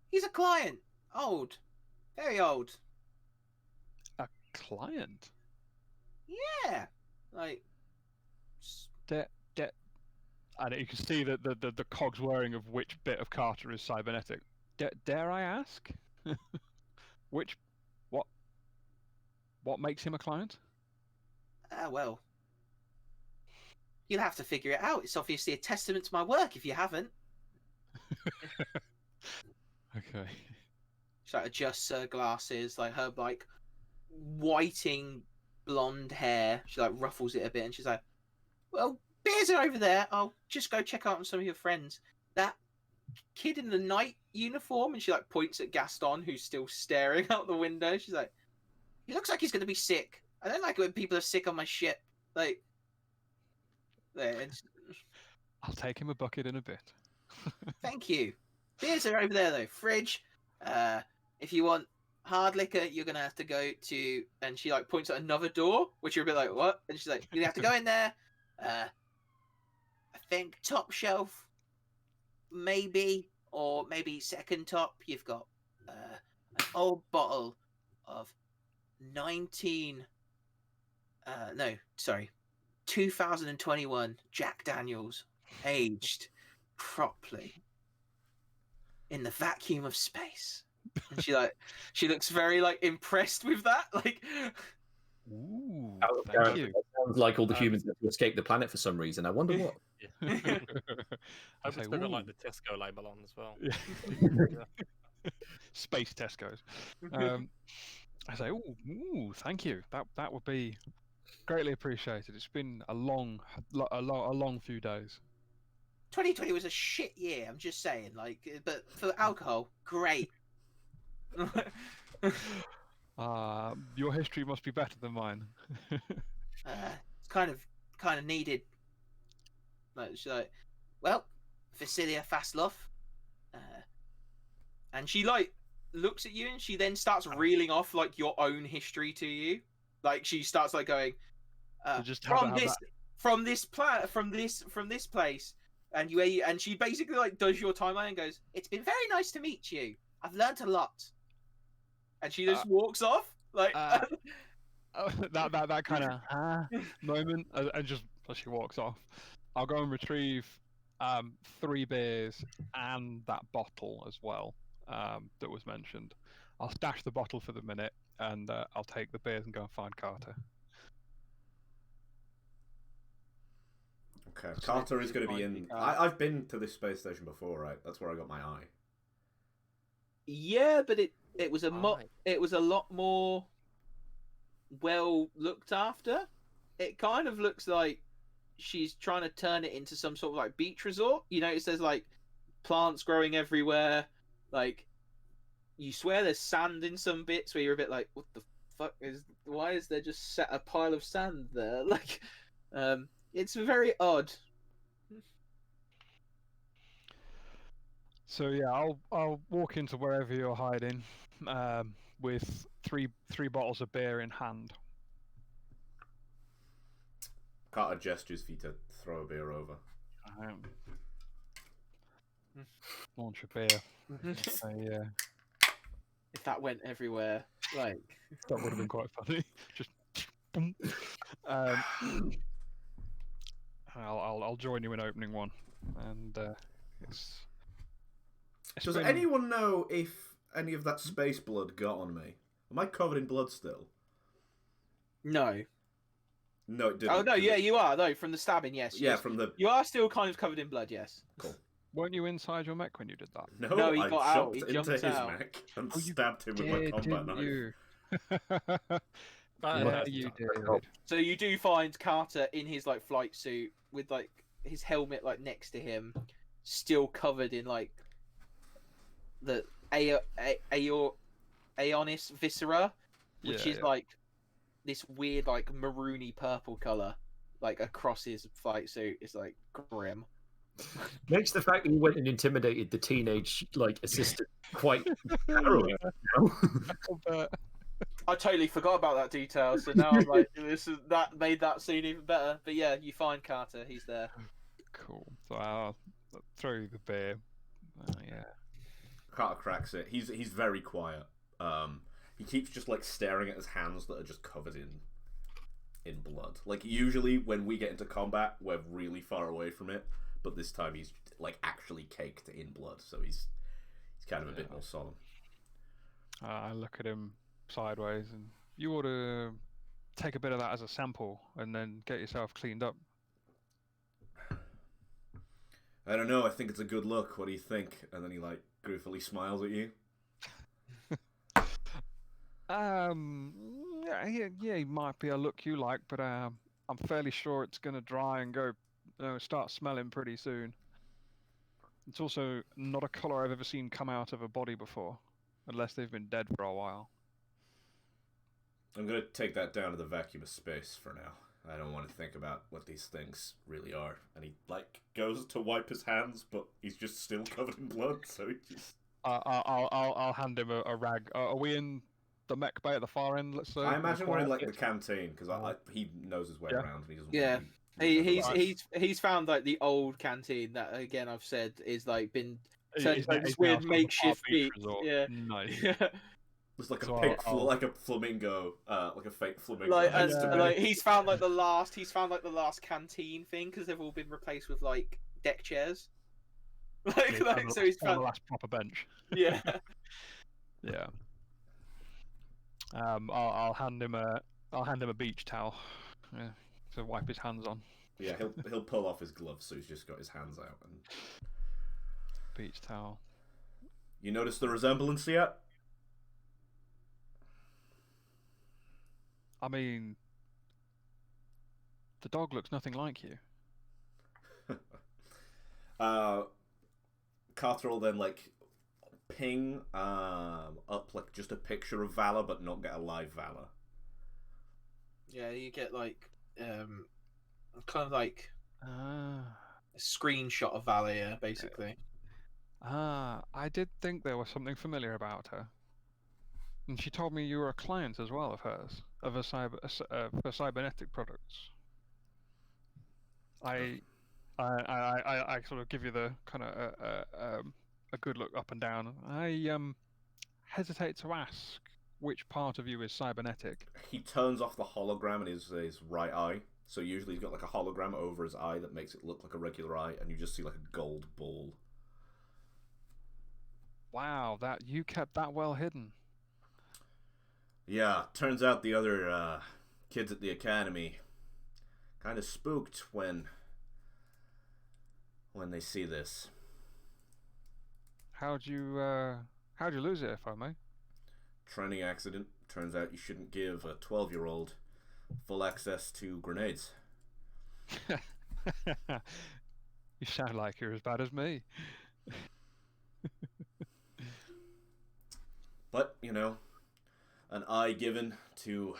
he's a client, old, very old." A client? Yeah, like. And you can see that the cogs whirring of which bit of Carter is cybernetic. Dare I ask? What makes him a client? Well, you'll have to figure it out. It's obviously a testament to my work if you haven't. Okay. She like adjusts her glasses, like her like whiting blonde hair. She like ruffles it a bit, and she's like, "Well, beers are over there. I'll just go check out on some of your friends. That kid in the night uniform," and she like points at Gaston, who's still staring out the window. She's like, "He looks like he's gonna be sick. I don't like it when people are sick on my ship." Like, there. I'll take him a bucket in a bit. Thank you. Beers are over there though. Fridge. If you want hard liquor, you're gonna have to go to. And she like points at another door, which you're a bit like, "What?" And she's like, "You have to go in there. I think top shelf, maybe, or maybe second top. You've got an old bottle of 19. No, sorry, 2021 Jack Daniels, aged properly in the vacuum of space. And she looks very like impressed with that. Like, Ooh, Out of thank character. you. That sounds like all the humans had to escape the planet for some reason. I wonder what. I Hope say, it's still got like "Ooh." the Tesco label on as well. Yeah. Space Tesco's. I say, ooh, thank you. That would be greatly appreciated. It's been a long few days. 2020 was a shit year. I'm just saying, like, but for alcohol, great. Your history must be better than mine. It's kind of needed. Like, she's like, well, Vasilia Fastlov, and she like looks at you, and she then starts reeling off like your own history to you. Like she starts like going, Just have from this place, and she basically like does your timeline and goes, "It's been very nice to meet you. I've learnt a lot," and she just walks off like. that kind of moment, and just as she walks off, I'll go and retrieve 3 beers and that bottle as well that was mentioned. I'll stash the bottle for the minute, and I'll take the beers and go and find Carter. Okay, Carter is going to be in. I've been to this space station before, right? That's where I got my eye. Yeah, but it was a lot more well looked after. It kind of looks like she's trying to turn it into some sort of like beach resort. You notice there's like plants growing everywhere. Like you swear there's sand in some bits where you're a bit like, what the fuck why is there just set a pile of sand there? Like it's very odd. So yeah, I'll walk into wherever you're hiding with three bottles of beer in hand. Carter gestures for you to throw a beer over. Launch a beer. Yeah. If that went everywhere, like That would have been quite funny. Just boom. I'll join you in opening one, and Does anyone know if any of that space blood got on me? Am I covered in blood still? No. No, it didn't. Oh no, yeah, you are. No, from the stabbing, yes. Yeah, yes. from the. You are still kind of covered in blood, yes. Cool. Weren't you inside your mech when you did that? No, he I got out. jumped He into jumped his out. mech and stabbed him with my combat knife. You? Yeah, you did. So you do find Carter in his like flight suit with like his helmet like next to him, still covered in like the Aeonis viscera, which is like this weird like maroony purple color, like across his flight suit. It's like grim. Makes the fact that you went and intimidated the teenage like assistant quite harrowing. I totally forgot about that detail, so now I'm like, that made that scene even better. But yeah, you find Carter, he's there. Cool. So I'll throw you the beer. Yeah. Carter cracks it. He's very quiet. He keeps just like staring at his hands that are just covered in blood. Like usually when we get into combat, we're really far away from it, but this time he's like actually caked in blood, so he's kind of a bit more solemn. I look at him sideways, and you ought to take a bit of that as a sample and then get yourself cleaned up. I don't know, I think it's a good look. What do you think? And then he like goofily smiles at you. Yeah, it might be a look you like, but I'm fairly sure it's gonna dry and go, start smelling pretty soon. It's also not a colour I've ever seen come out of a body before, unless they've been dead for a while. I'm gonna take that down to the vacuum of space for now. I don't want to think about what these things really are. And he like goes to wipe his hands, but he's just still covered in blood. So he just. I'll hand him a rag. Are we in the mech bay at the far end? Let's say. I imagine we're in like the canteen because he knows his way around. And he doesn't. Yeah. Really He's found like the old canteen that again I've said is like been turned It's into this now weird sort of a makeshift beach beach. resort. Yeah. Nice. There's like a So pink, I'll- like a flamingo, like a fake flamingo. Like, and, Yeah. like he's found like the last canteen thing because they've all been replaced with like deck chairs. Like so he's on the found last proper bench. yeah. Yeah. I'll hand him a beach towel. Yeah, to wipe his hands on. Yeah, he'll pull off his gloves, so he's just got his hands out. And Beach towel. you notice the resemblance yet? I mean, the dog looks nothing like you. Carter will then like ping up like just a picture of Valor, but not get a live Valor. Yeah, you get like kind of like Ah. a screenshot of Valia, basically. I did think there was something familiar about her. And she told me you were a client as well of hers, of a for cybernetic products. I sort of give you the kind of a good look up and down. I hesitate to ask which part of you is cybernetic. He turns off the hologram in his right eye. So usually he's got like a hologram over his eye that makes it look like a regular eye, and you just see like a gold ball. Wow, that you kept that well hidden. Yeah, turns out the other kids at the academy kind of spooked when they see this. How'd you lose it, if I may? Training accident. Turns out you shouldn't give a 12-year-old full access to grenades. You sound like you're as bad as me. But, you know, an eye given to,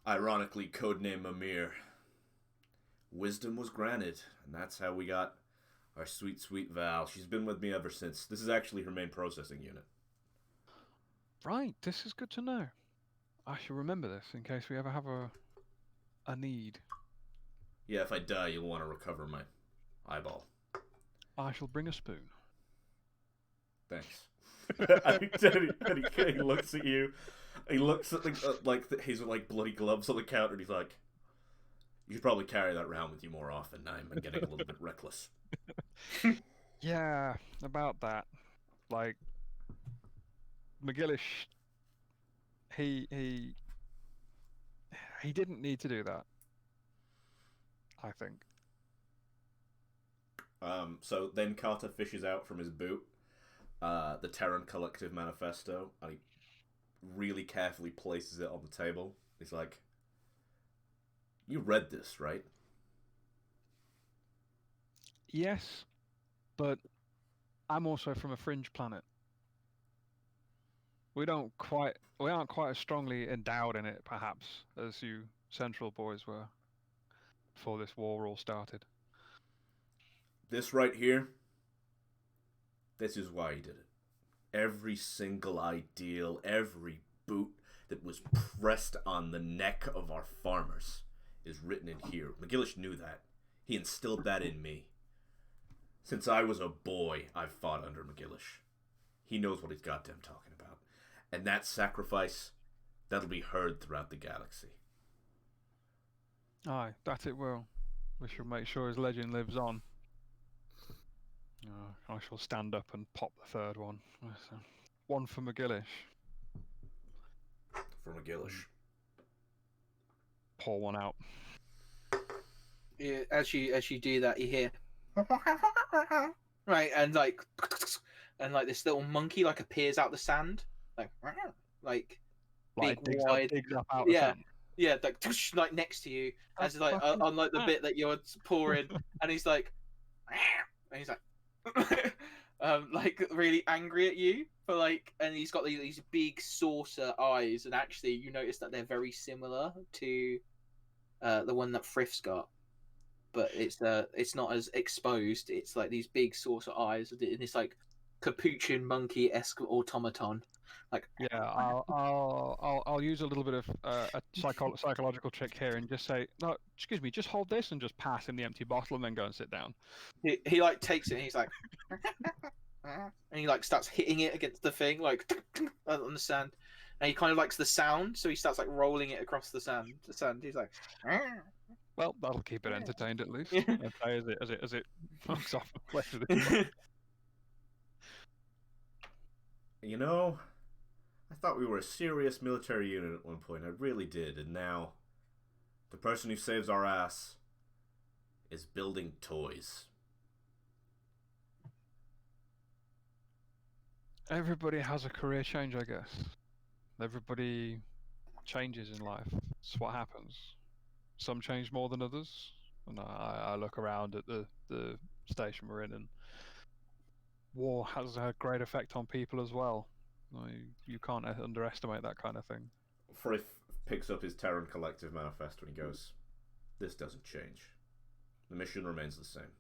ironically, codename Amir. Wisdom was granted, and that's how we got our sweet, sweet Val. She's been with me ever since. This is actually her main processing unit. Right, this is good to know. I shall remember this in case we ever have a need. Yeah, if I die, you'll want to recover my eyeball. I shall bring a spoon. Thanks. and he looks at you. He looks at his like bloody gloves on the counter, and he's like, "You should probably carry that around with you more often. I'm getting a little bit reckless." Yeah, about that. Like, McGillish, he didn't need to do that, I think. So then Carter fishes out from his boot the Terran Collective Manifesto, and he really carefully places it on the table. He's like, "You read this, right?" Yes, but I'm also from a fringe planet. We aren't quite as strongly endowed in it, perhaps, as you Central boys were before this war all started. This right here, this is why he did it. Every single ideal, every boot that was pressed on the neck of our farmers is written in here. McGillish knew that. He instilled that in me. Since I was a boy, I've fought under McGillish. He knows what he's goddamn talking about. And that sacrifice, that'll be heard throughout the galaxy. Aye, that it will. We shall make sure his legend lives on. I shall stand up and pop the third one. One for McGillish. For McGillish. Pour one out. Yeah, as you do that, you hear right, and like this little monkey like appears out the sand, like big wide, digs up out the yeah, sand. yeah, like next to you, as like on like the bit that you're pouring, and he's like, and he's like really angry at you for like, and he's got these big saucer eyes, and actually you notice that they're very similar to the one that Frith's got. But it's not as exposed. It's like these big saucer eyes, and it's like capuchin monkey-esque automaton. Like, yeah, I'll use a little bit of a psychological trick here and just say, no, excuse me, just hold this, and just pass him the empty bottle and then go and sit down. he like takes it and he's like, and he like starts hitting it against the thing like on the sand, and he kind of likes the sound, so he starts like rolling it across the sand. He's like, Well, that'll keep it entertained at least. Yeah. Okay, as it fucks off and plays with it. You know, I thought we were a serious military unit at one point. I really did, and now the person who saves our ass is building toys. Everybody has a career change, I guess. Everybody changes in life. It's what happens. Some change more than others. And I look around at the station we're in, and war has a great effect on people as well. You can't underestimate that kind of thing. Frith picks up his Terran Collective manifesto and he goes, "This doesn't change. The mission remains the same."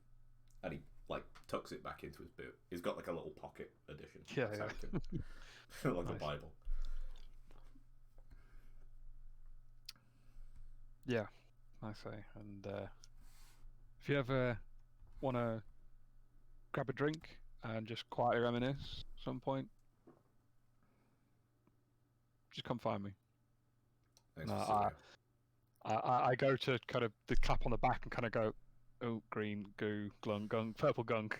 And he like tucks it back into his boot. He's got like a little pocket edition. Yeah. Like the Nice. Bible. Yeah, I say. And if you ever want to grab a drink and just quietly reminisce at some point, just come find me. Thanks, No, Cecilia. I go to kind of the clap on the back and kind of go, oh, green goo, glung, gunk, purple gunk.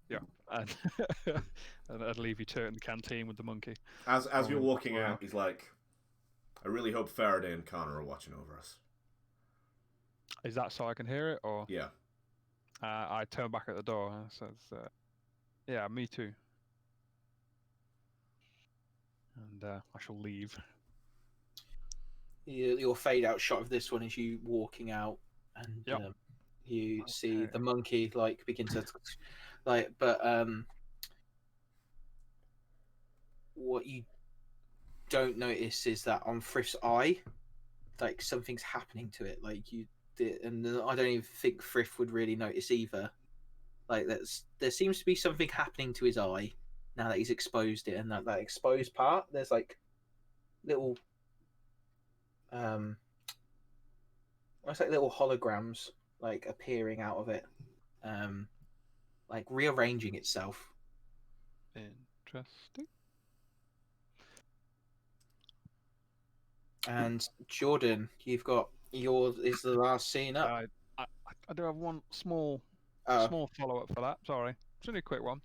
Yeah, and and I'd leave you to it in the canteen with the monkey. As you're walking out, he's like, "I really hope Faraday and Connor are watching over us." Is that so I can hear it, or? Yeah. I turn back at the door and says, "Yeah, me too." And I shall leave. Your fade out shot of this one is you walking out, and Yep. you see Okay. the monkey like begin to like, but what you don't notice is that on Frith's eye, like something's happening to it. Like you did, and I don't even think Frith would really notice either. Like there seems to be something happening to his eye now that he's exposed it, and that exposed part, there's like little almost like little holograms like appearing out of it, like rearranging itself. Interesting. And Jordan, you've got yours is the last scene up. I do have one small Oh, small follow up for that. Sorry, it's only a quick one.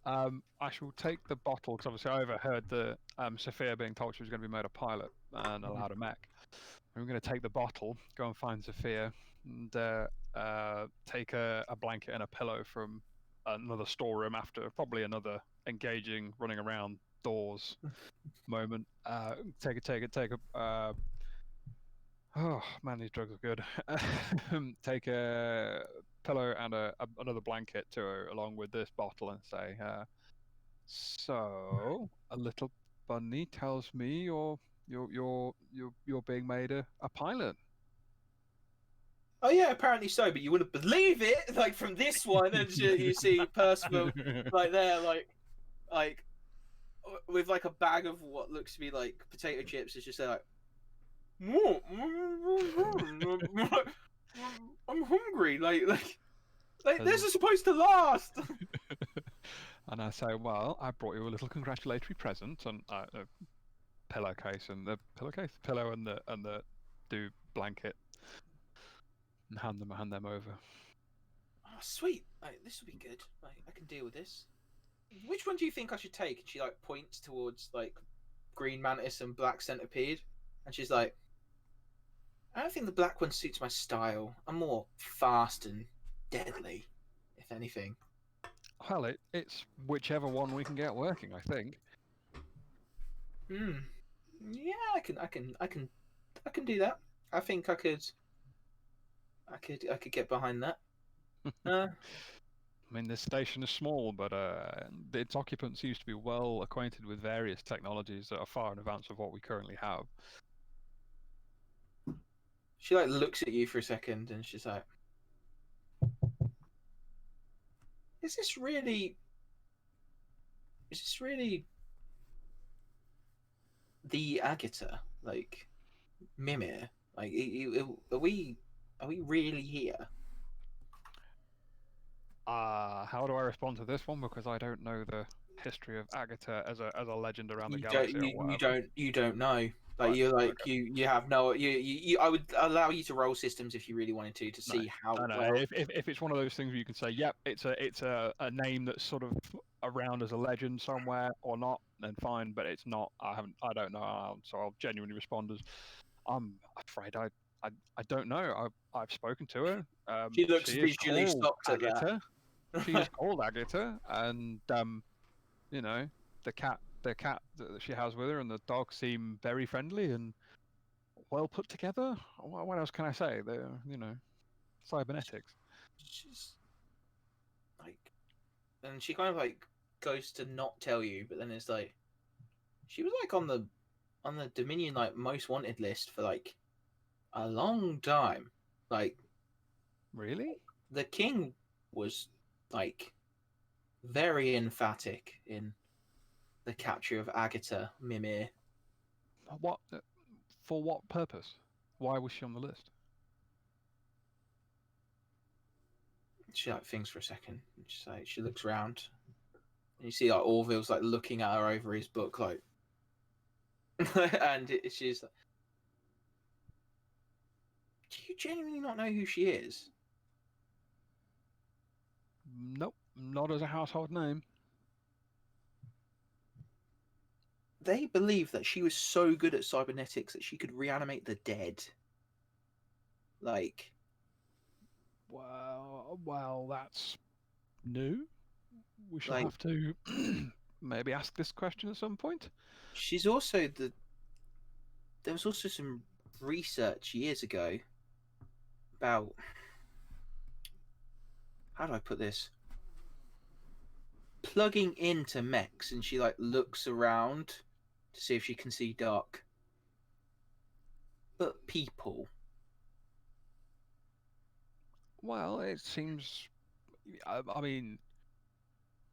I shall take the bottle because obviously I overheard the Sophia being told she was going to be made a pilot and allowed a mech. I'm going to take the bottle, go and find Sophia, and take a blanket and a pillow from another storeroom after probably another engaging running around doors moment. Take a. Oh man, these drugs are good. Take a pillow and another blanket to her, along with this bottle, and say, "So a little bunny tells me you're being made a pilot." oh yeah, apparently so, but you wouldn't believe it. Like from this one, and you see Percival like there, like with like a bag of what looks to be like potato chips. It's just like, I'm hungry. Like this is supposed to last. And I say, "Well, I brought you a little congratulatory present, and a pillowcase and the pillow and the blanket, and hand them over." Oh, sweet. Like, this will be good. Like, I can deal with this. Which one do you think I should take? And she like points towards like green mantis and black centipede, and she's like, I don't think the black one suits my style. I'm more fast and deadly, if anything. Well, it's whichever one we can get working, I think. Hmm. Yeah, I can do that. I think I could get behind that. I mean, this station is small, but its occupant seems to be well acquainted with various technologies that are far in advance of what we currently have. She like looks at you for a second, and she's like, "Is this really the Agata, like Mimir? Like, are we really here?" How do I respond to this one? Because I don't know the history of Agatha as a legend around the You galaxy don't. or You whatever. don't know. Like Right, you're like okay. you have no. I would allow you to roll systems if you really wanted to No, see how I know. well. If it's one of those things where you can say, yep, it's a name that's sort of around as a legend somewhere or not, then fine. But it's not. I don't know. So I'll genuinely respond as, I'm afraid I don't know. I've spoken to her. She looks She is visually called shocked at that. Agatha. She is called Agatha, and you know, the cat that she has with her and the dog seem very friendly and well put together. What else can I say? They're, cybernetics. She's like, and she kind of like goes to not tell you, but then it's like she was like on the Dominion like most wanted list for like a long time. Like Really? the king was like very emphatic in the capture of Agatha Mimir. What? For what purpose? Why was she on the list? She like thinks for a second. And she looks around, and you see like Orville's like looking at her over his book, like, and she's like, "Do you genuinely not know who she is?" Nope, not as a household name. They believe that she was so good at cybernetics that she could reanimate the dead. Like, Well, that's new. We shall Like- have to maybe ask this question at some point. she's also there was also some research years ago about, how do I put this? Plugging into mechs, and she like looks around to see if she can see dark. But people, Well, it seems. I mean,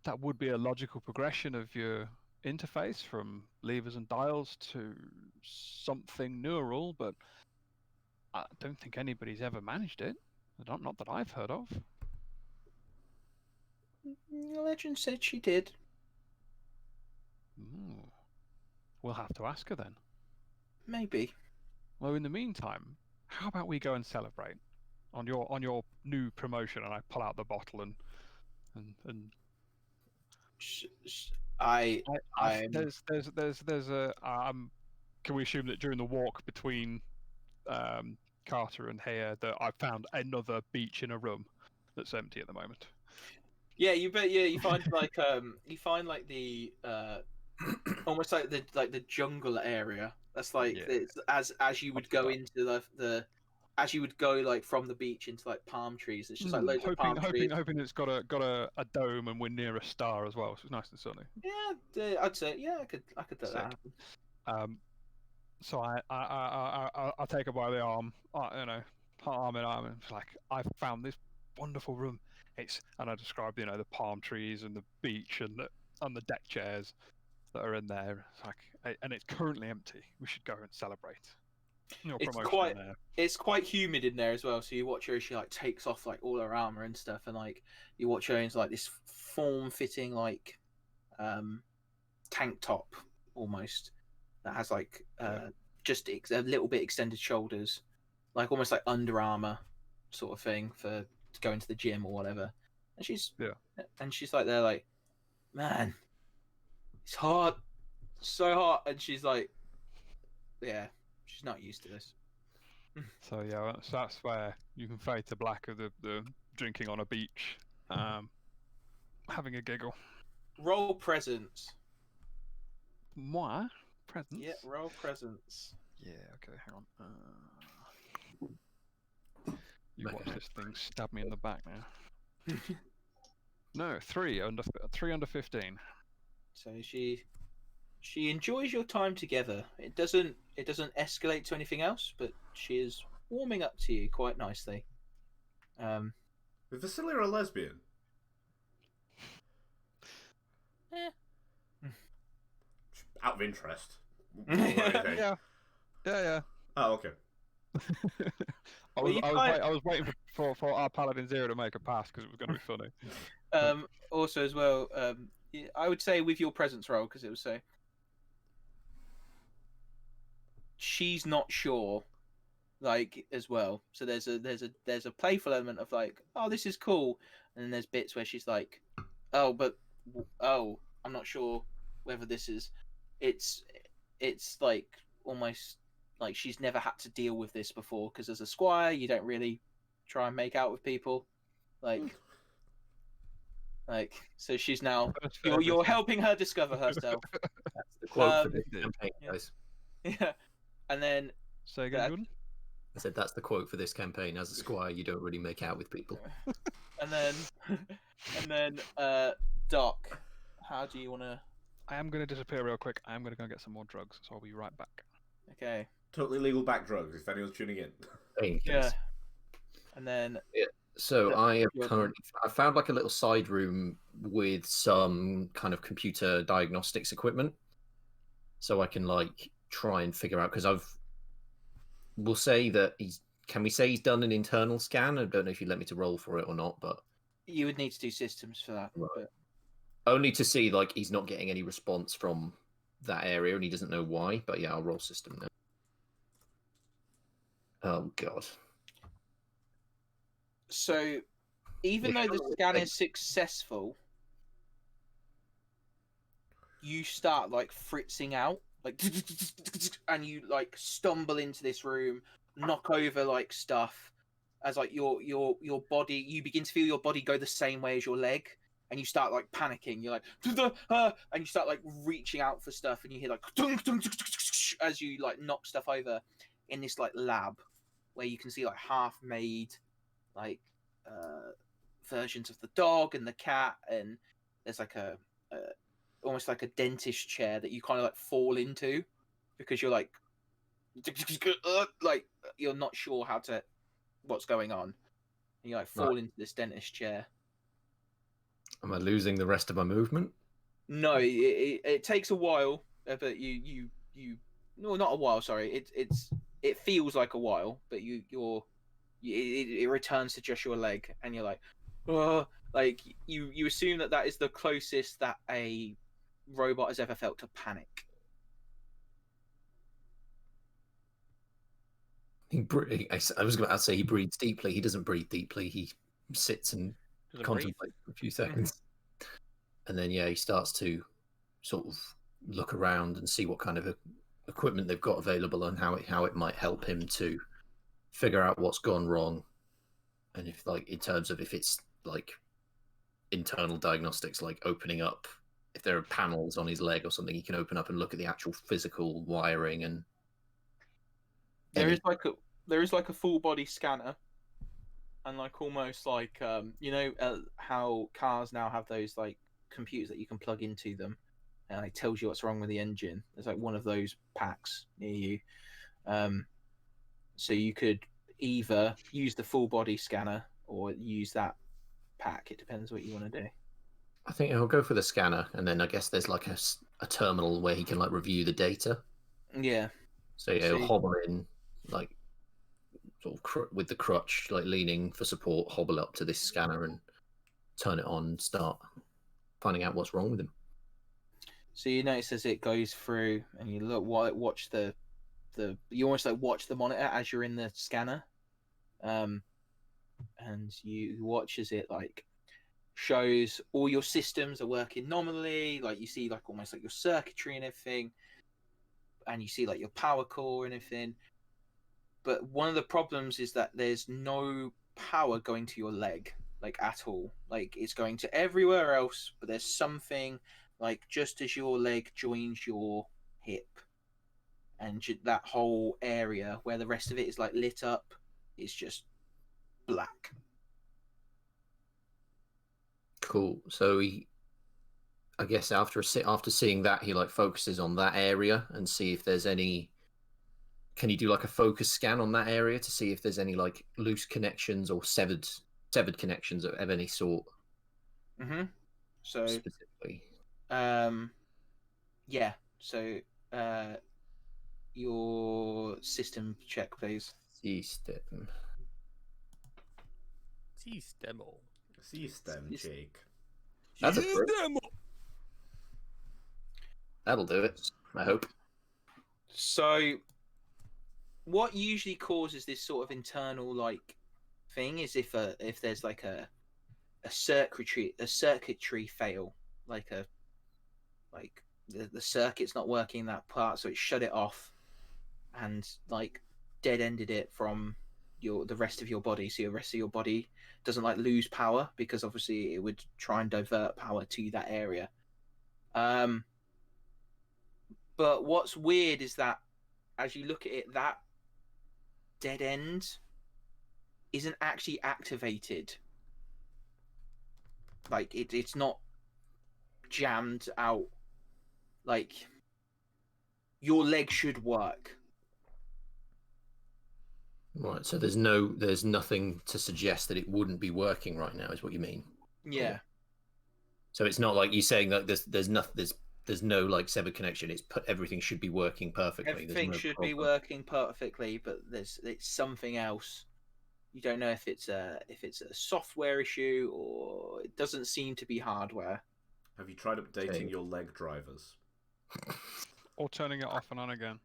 that would be a logical progression of your interface from levers and dials to something neural, but I don't think anybody's ever managed it. Not that I've heard of. legend said she did. Ooh. We'll have to ask her then. Maybe. Well, in the meantime, how about we go and celebrate on your new promotion? And I pull out the bottle and I'm there's a can we assume that during the walk between Carter and here that I found another beach in a room that's empty at the moment? Yeah, you bet. Yeah, you find like the almost like the jungle area. That's like Yeah. it's, as you would Up to go that. into the as you would go like from the beach into like palm trees. It's just like loads of palm trees. Hoping it's got a dome and we're near a star as well, so it's nice and sunny. Yeah, I'd say yeah, I could let that Sick. happen. So I take her by the arm, arm in arm, and it's like, I found this wonderful room. And I describe the palm trees and the beach and the deck chairs that are in there. It's like, and it's currently empty. We should go and celebrate your It's promotion in there. It's quite humid in there as well. So you watch her as she like takes off like all her armor and stuff, and like you watch her in like this form-fitting like tank top almost that has like just a little bit extended shoulders, like almost like Under Armour sort of thing for to go into the gym or whatever. And she's like there like, man, it's hot, so hot, and she's like, yeah, she's not used to this. So yeah, that's where you can fade to black of the drinking on a beach, having a giggle. Roll presence. Moi? Presents? Yeah, roll presence. Yeah, okay, hang on. You watch this thing stab me in the back now. No, 3 under 15. So she enjoys your time together. It doesn't escalate to anything else, but she is warming up to you quite nicely. Is Vasilia a lesbian? Out of interest. Yeah. Oh, okay. I was waiting for our Paladin Zero to make a pass because it was going to be funny. Also, as well, I would say with your presence roll, because it would say she's not sure, like, as well. So there's a playful element of like, oh, this is cool, and then there's bits where she's like, oh, but I'm not sure whether this is. It's like almost like she's never had to deal with this before, because as a squire, you don't really try and make out with people, like. So she's now you're helping her discover herself. That's the quote for this campaign, guys. Yeah, and then say again, Jordan. I said that's the quote for this campaign. As a squire, you don't really make out with people. And then Doc, how do you want to? I am going to disappear real quick. I am going to go get some more drugs, so I'll be right back. Okay. Totally legal back drugs. If anyone's tuning in. Yeah. And then. Yeah. So I found like a little side room with some kind of computer diagnostics equipment, so I can like try and figure out, because we'll say that can we say he's done an internal scan? I don't know if you let me to roll for it or not, but you would need to do systems for that. Right. But... only to see like he's not getting any response from that area and he doesn't know why. But yeah, I'll roll system now. Oh god. So, even though the scan is successful, you start like fritzing out, like, and you like stumble into this room, knock over like stuff, as like your body, you begin to feel your body go the same way as your leg, and you start like panicking. You're like, and you start like reaching out for stuff, and you hear like as you like knock stuff over in this like lab where you can see like half-made like versions of the dog and the cat, and there's like a almost like a dentist chair that you kind of like fall into because you're like you're not sure what's going on, and you like fall into this dentist chair. Am I losing the rest of my movement? No, it takes a while, but you no, not a while, sorry, it feels like a while, but it returns to just your leg, and you're like, oh, like you assume that is the closest that a robot has ever felt to panic. I was about to say he breathes deeply. He doesn't breathe deeply. He sits and contemplates for a few seconds, and then he starts to sort of look around and see what kind of equipment they've got available and how it might help him to figure out what's gone wrong, and if like in terms of if it's like internal diagnostics, like opening up if there are panels on his leg or something, he can open up and look at the actual physical wiring. And there is like a full body scanner, and like almost like how cars now have those like computers that you can plug into them, and it tells you what's wrong with the engine. There's like one of those packs near you. So you could either use the full body scanner or use that pack. It depends what you want to do. I think I'll go for the scanner, and then I guess there's like a terminal where he can like review the data. Yeah. So he'll hobble in, like sort of with the crutch, like leaning for support, hobble up to this scanner and turn it on, and start finding out what's wrong with him. So you notice as it goes through, and you watch you almost like watch the monitor as you're in the scanner, and you watch as it like shows all your systems are working nominally. Like you see like almost like your circuitry and everything, and you see like your power core and everything. But one of the problems is that there's no power going to your leg, like at all. Like it's going to everywhere else, but there's something like just as your leg joins your hip, and that whole area where the rest of it is like lit up, is just black. Cool. So I guess after seeing that, he like focuses on that area and see if there's any. Can you do like a focus scan on that area to see if there's any like loose connections or severed connections of any sort? Mm-hmm. So specifically, yeah. So your system check, please. System. System, Jake. That's a first. That'll do it. I hope. So, what usually causes this sort of internal like thing is if there's like a circuitry fail, like the circuit's not working in that part, so it shut it off and like dead ended it from the rest of your body, so the rest of your body doesn't like lose power, because obviously it would try and divert power to that area. But what's weird is that as you look at it, that dead end isn't actually activated. Like it's not jammed out. Like your leg should work. Right, so there's nothing to suggest that it wouldn't be working right now, is what you mean? Yeah. So it's not like you're saying that there's no like severed connection. Everything should be working perfectly. Everything should be working perfectly, but it's something else. You don't know if it's a software issue or it doesn't seem to be hardware. Have you tried updating your leg drivers? Or turning it off and on again.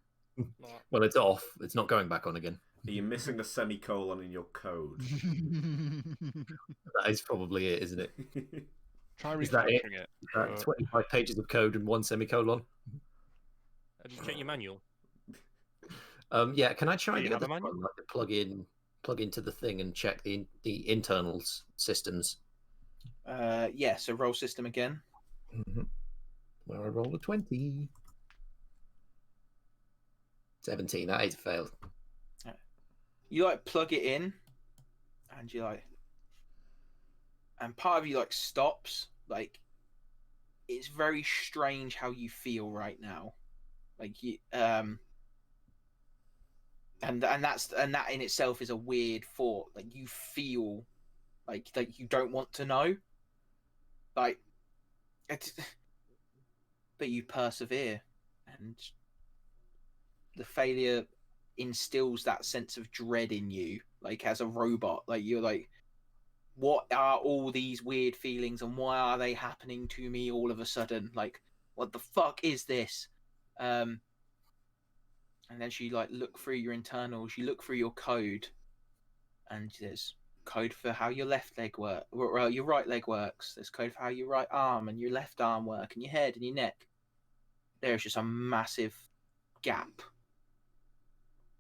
Well, it's off. It's not going back on again. Are you missing a semicolon in your code? That is probably it, isn't it? Try Is that it? refreshing it. 25 pages of code and one semicolon. Did you check your manual? Yeah, can I try Do you the have a other manual? one, like the plug into the thing and check the internal systems? Yeah, so roll system again. Where I roll a 20. 17, that is a fail. You like plug it in and you like, and part of you like stops. Like it's very strange how you feel right now. Like you and that in itself is a weird thought. Like you feel like you don't want to know. Like but you persevere, and the failure instills that sense of dread in you, like as a robot. Like you're like, what are all these weird feelings and why are they happening to me all of a sudden? Like, what the fuck is this? And then you like look through your internals, you look through your code, and there's code for how your left leg works, well, your right leg works. There's code for how your right arm and your left arm work, and your head and your neck. There's just a massive gap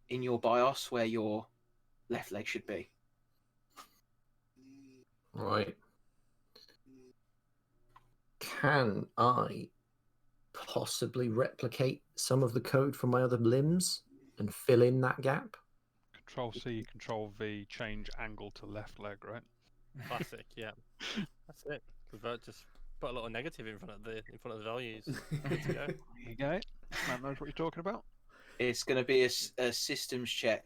in your BIOS where your left leg should be. Right. Can I possibly replicate some of the code from my other limbs and fill in that gap? Control C, Control V, change angle to left leg, right? Classic, yeah. That's it. Convert, just put a little negative in front of the values. Good to go. There you go. Man knows what you're talking about. It's going to be a systems check.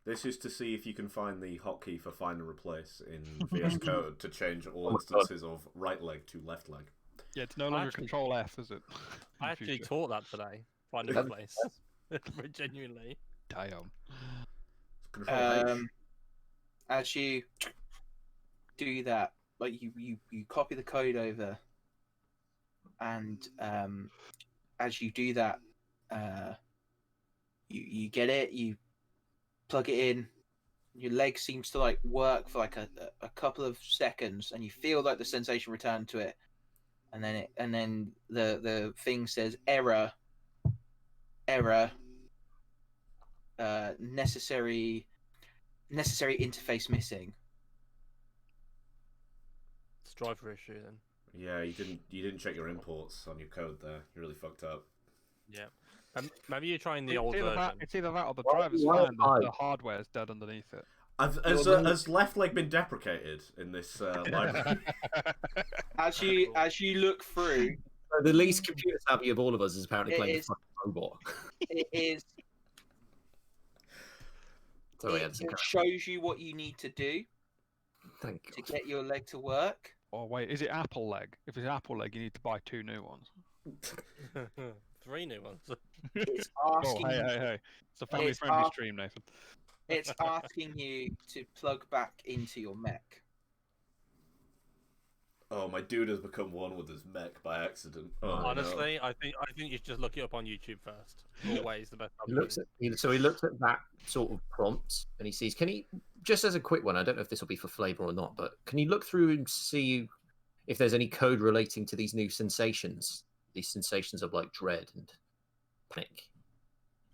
This is to see if you can find the hotkey for find and replace in VS Code to change all Oh my God. instances of right leg to left leg. Yeah, it's no longer actually- Control F, is it? I actually taught that today. Finding a place. Genuinely. Damn. Control H. As you do that, like you copy the code over, and as you do that, you get it, you plug it in, your leg seems to like work for like a couple of seconds, and you feel like the sensation return to it, and then the thing says error, necessary interface missing. It's a driver issue then. Yeah, you didn't check your imports on your code there. You really fucked up. Yeah. Maybe you're trying the old version. It's either that or the Why- driver's why- fine. why? The hardware's dead underneath it. Has left leg been deprecated in this library? As you look through, So the least computer savvy of all of us is apparently It playing is. a fucking robot. it is Sorry, it shows you what you need to do Thank to God. get your leg to work. Oh wait, is it Apple leg? If it's Apple leg, you need to buy 2 new ones. 3 new ones. It's Oh, asking hey. It's a family-friendly It's stream, Nathan. It's asking you to plug back into your mech. Oh, my dude has become one with his mech by accident. Oh, Honestly, I think you should just look it up on YouTube first. Always the best. He looks at that sort of prompt and he sees. Can he, just as a quick one? I don't know if this will be for flavor or not, but can you look through and see if there's any code relating to these new sensations? These sensations of like dread and panic.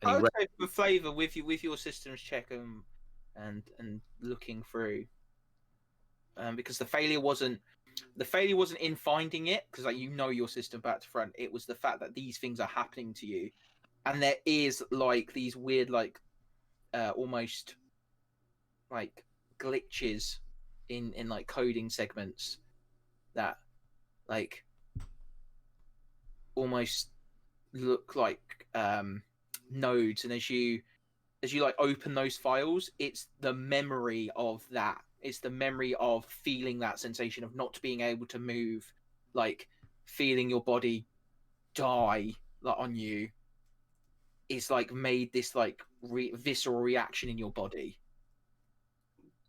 I would say for flavor with your systems check and looking through, because the failure wasn't in finding it, because like your system back to front. It was the fact that these things are happening to you, and there is like these weird like almost like glitches in like coding segments that like almost look like nodes, and as you like open those files, it's the memory of that. It's the memory of feeling that sensation of not being able to move, like feeling your body die like on you. It's like made this like visceral reaction in your body.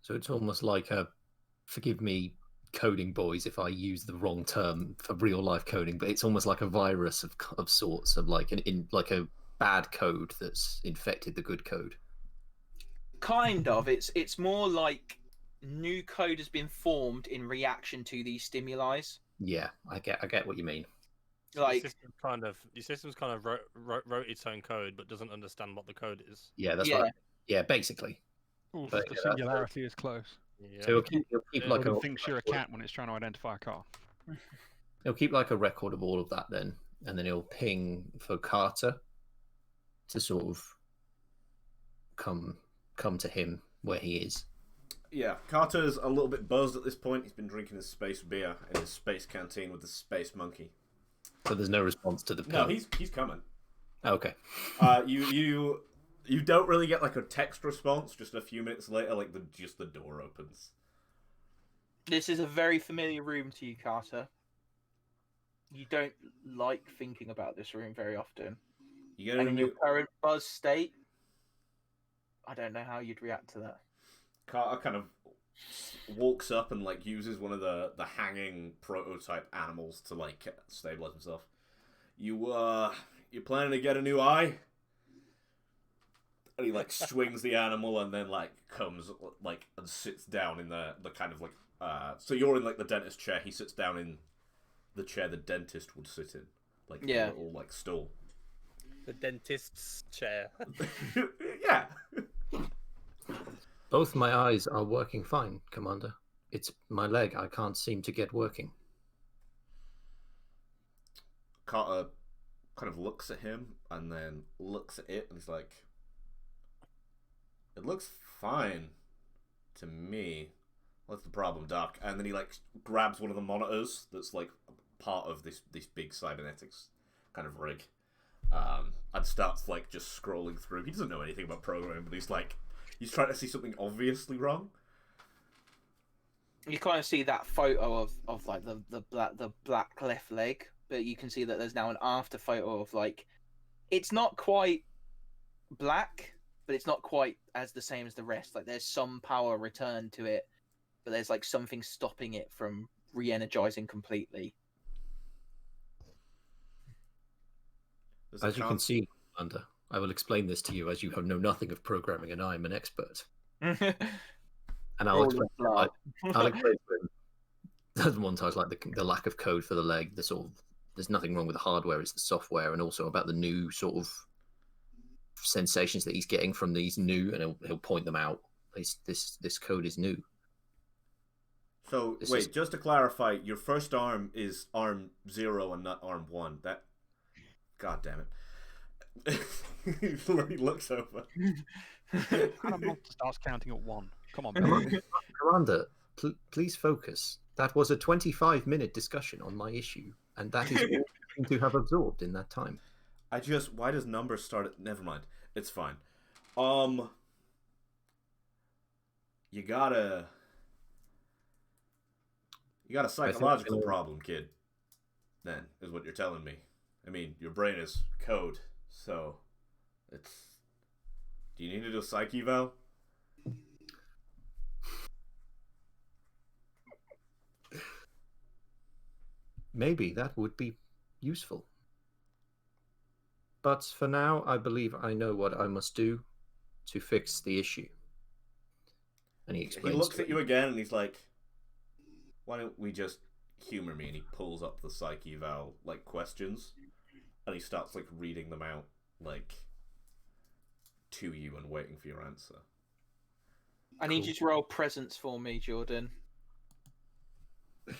So it's almost like a, forgive me, coding boys, if I use the wrong term for real life coding, but it's almost like a virus of sorts, of like like a bad code that's infected the good code. Kind of. It's more like new code has been formed in reaction to these stimuli. Yeah, I get what you mean. Like your system's kind of wrote its own code, but doesn't understand what the code is. Yeah, that's right. Yeah, basically. Ooh, But, the yeah, singularity is close. Yeah. So he'll keep like It a thinks you're a cat when it's trying to identify a car. He'll keep like a record of all of that then, and then he'll ping for Carter to sort of come to him where he is. Yeah, Carter's a little bit buzzed at this point. He's been drinking his space beer in his space canteen with the space monkey. So there's no response to the ping. No, he's coming. Okay. You don't really get like a text response. Just a few minutes later, like the door opens. this is a very familiar room to you, Carter. You don't like thinking about this room very often. You get And a in new... your current buzz state, I don't know how you'd react to that. Carter kind of walks up and like uses one of the hanging prototype animals to like stabilize himself. You planning to get a new eye? And he like swings the animal and then like comes like and sits down in the kind of like so you're in like the dentist chair. He sits down in the chair the dentist would sit in, like a little like stool. The dentist's chair. Yeah. Both my eyes are working fine, Commander. It's my leg I can't seem to get working. Carter kind of looks at him and then looks at it and he's like, "It looks fine to me. What's the problem, Doc?" And then he like grabs one of the monitors that's like part of this big cybernetics kind of rig, and starts like just scrolling through. He doesn't know anything about programming, but he's trying to see something obviously wrong. You kind of see that photo of like the black left leg, but you can see that there's now an after photo of like, it's not quite black, but it's not quite as the same as the rest. Like there's some power returned to it, but there's like something stopping it from re-energizing completely. As you can see, Commander, I will explain this to you as you know nothing of programming and I am an expert. And I'll explain to him there's one title like the lack of code for the leg, the sort of there's nothing wrong with the hardware, it's the software, and also about the new sort of sensations that he's getting from these new, and he'll point them out. This code is new. So just to clarify, your first arm is arm 0 and not arm 1. That, god damn it. He looks over. Animal starts counting at 1. Come on, Commander, please focus. That was a 25-minute discussion on my issue, and that is all you seem to have absorbed in that time. Why does numbers start at... Never mind. It's fine. You got a psychological problem, kid. Then, is what you're telling me. I mean, your brain is code, so it's... Do you need to do a psych eval? maybe that would be useful. But for now, I believe I know what I must do to fix the issue. And he explains. He looks at you again and he's like, "Why don't we just humor me?" And he pulls up the psyche eval questions, and he starts reading them out to you and waiting for your answer. I need you to roll presence for me, Jordan. The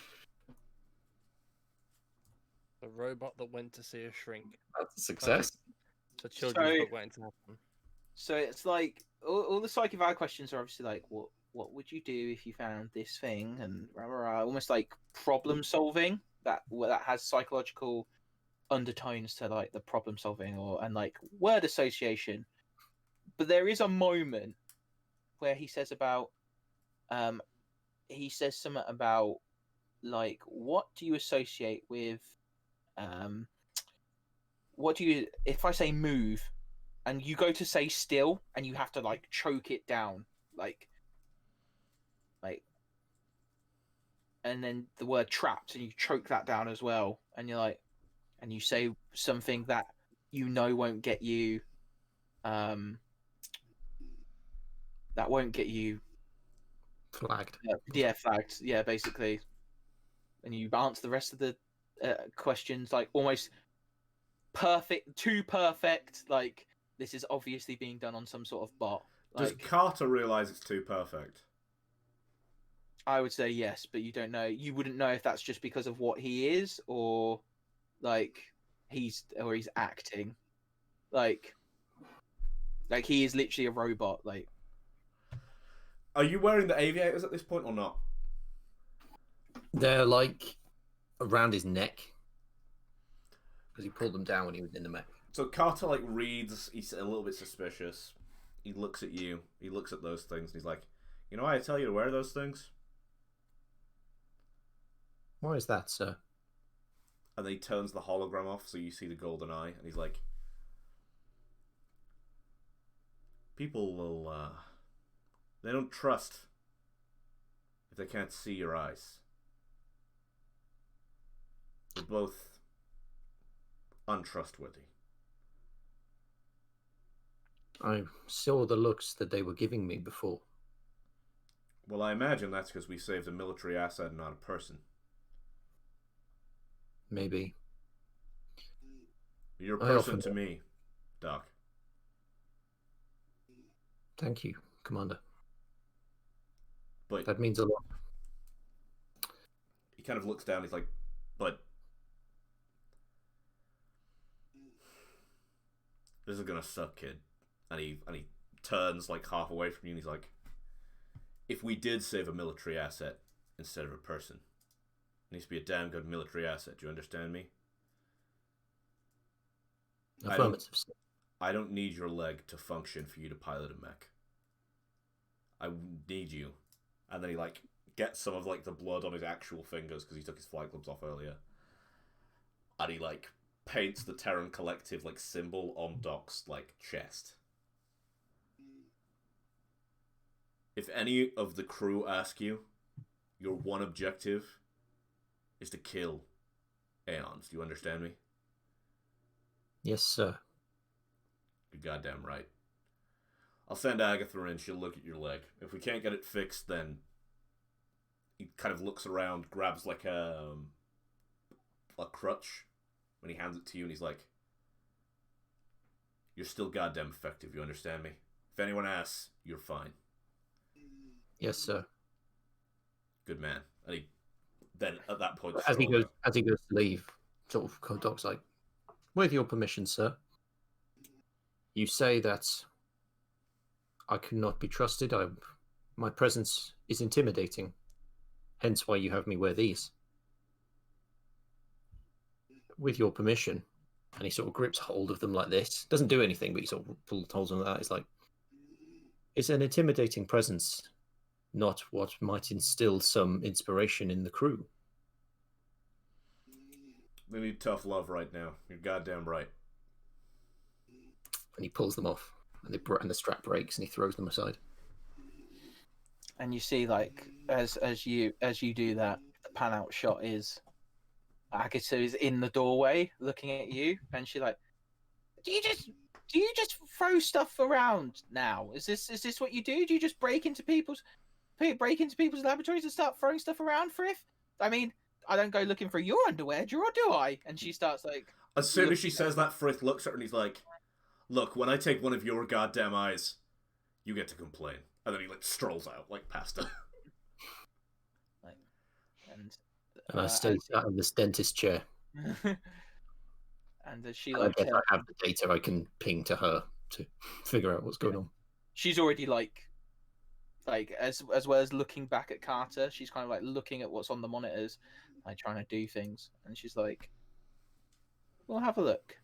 robot that went to see a shrink. That's a success. The children's book waiting to happen. So it's all the psych eval questions are obviously what would you do if you found this thing, and rah, rah, rah, almost like problem solving that has psychological undertones to the problem solving and word association. But there is a moment where he says something about what do you associate with what do you, if I say move and you go to say still and you have to choke it down and then the word trapped and you choke that down as well, and you're and you say something that won't get you flagged. Flagged. Yeah, basically. And you answer the rest of the questions almost perfect, too perfect. This is obviously being done on some sort of bot. Does Carter realise it's too perfect? I would say yes, but you don't know. You wouldn't know if that's just because of what he is, or he's acting. He is literally a robot. Are you wearing the aviators at this point or not? They're around his neck because he pulled them down when he was in the mech. So Carter reads. He's a little bit suspicious. He looks at you. He looks at those things, and he's like, "You know why I tell you to wear those things?" Why is that, sir? And then he turns the hologram off, so you see the golden eye, and he's like, "People will, they don't trust if they can't see your eyes. We're both untrustworthy." I saw the looks that they were giving me before. Well, I imagine that's because we saved a military asset and not a person. Maybe. You're a person to me, Doc. Thank you, Commander. But that means a lot. He kind of looks down. He's like, "But this is gonna suck, kid." And he turns half away from you, and he's like, "If we did save a military asset instead of a person, it needs to be a damn good military asset. Do you understand me? Affirmative. I don't need your leg to function for you to pilot a mech. I need you." And then he gets some of the blood on his actual fingers because he took his flight gloves off earlier, and he paints the Terran Collective symbol on Doc's chest. If any of the crew ask you, your one objective is to kill Aeons. Do you understand me? Yes, sir. You're goddamn right. I'll send Agatha in. She'll look at your leg. If we can't get it fixed, then he kind of looks around, grabs a crutch when he hands it to you, and he's like, "You're still goddamn effective. You understand me? If anyone asks, you're fine." Yes, sir. Good man. And he then at that point, as he goes to leave, sort of Doc's like, "With your permission, sir. You say that I cannot be trusted. My presence is intimidating. Hence why you have me wear these. With your permission." And he sort of grips hold of them like this. Doesn't do anything, but he sort of holds them like that. It's like, it's an intimidating presence, not what might instill some inspiration in the crew. They need tough love right now. You're goddamn right. And he pulls them off, and the strap breaks, and he throws them aside. And you see, as you do that, the pan out shot is Agatha is in the doorway looking at you, and she's like, Do you just throw stuff around now? Is this what you do? Do you just break into people's laboratories and start throwing stuff around, Frith? I mean, I don't go looking for your underwear, or do I? And she starts like. As soon as she says that, Frith looks at her and he's like, "Look, when I take one of your goddamn eyes, you get to complain." And then he like strolls out like past her. And I stay sat in this dentist chair. And she And like. I guess I have the data I can ping to her to figure out what's going on. She's already like as well as looking back at Carter, she's kind of like looking at what's on the monitors, like trying to do things, and she's like, "We'll have a look."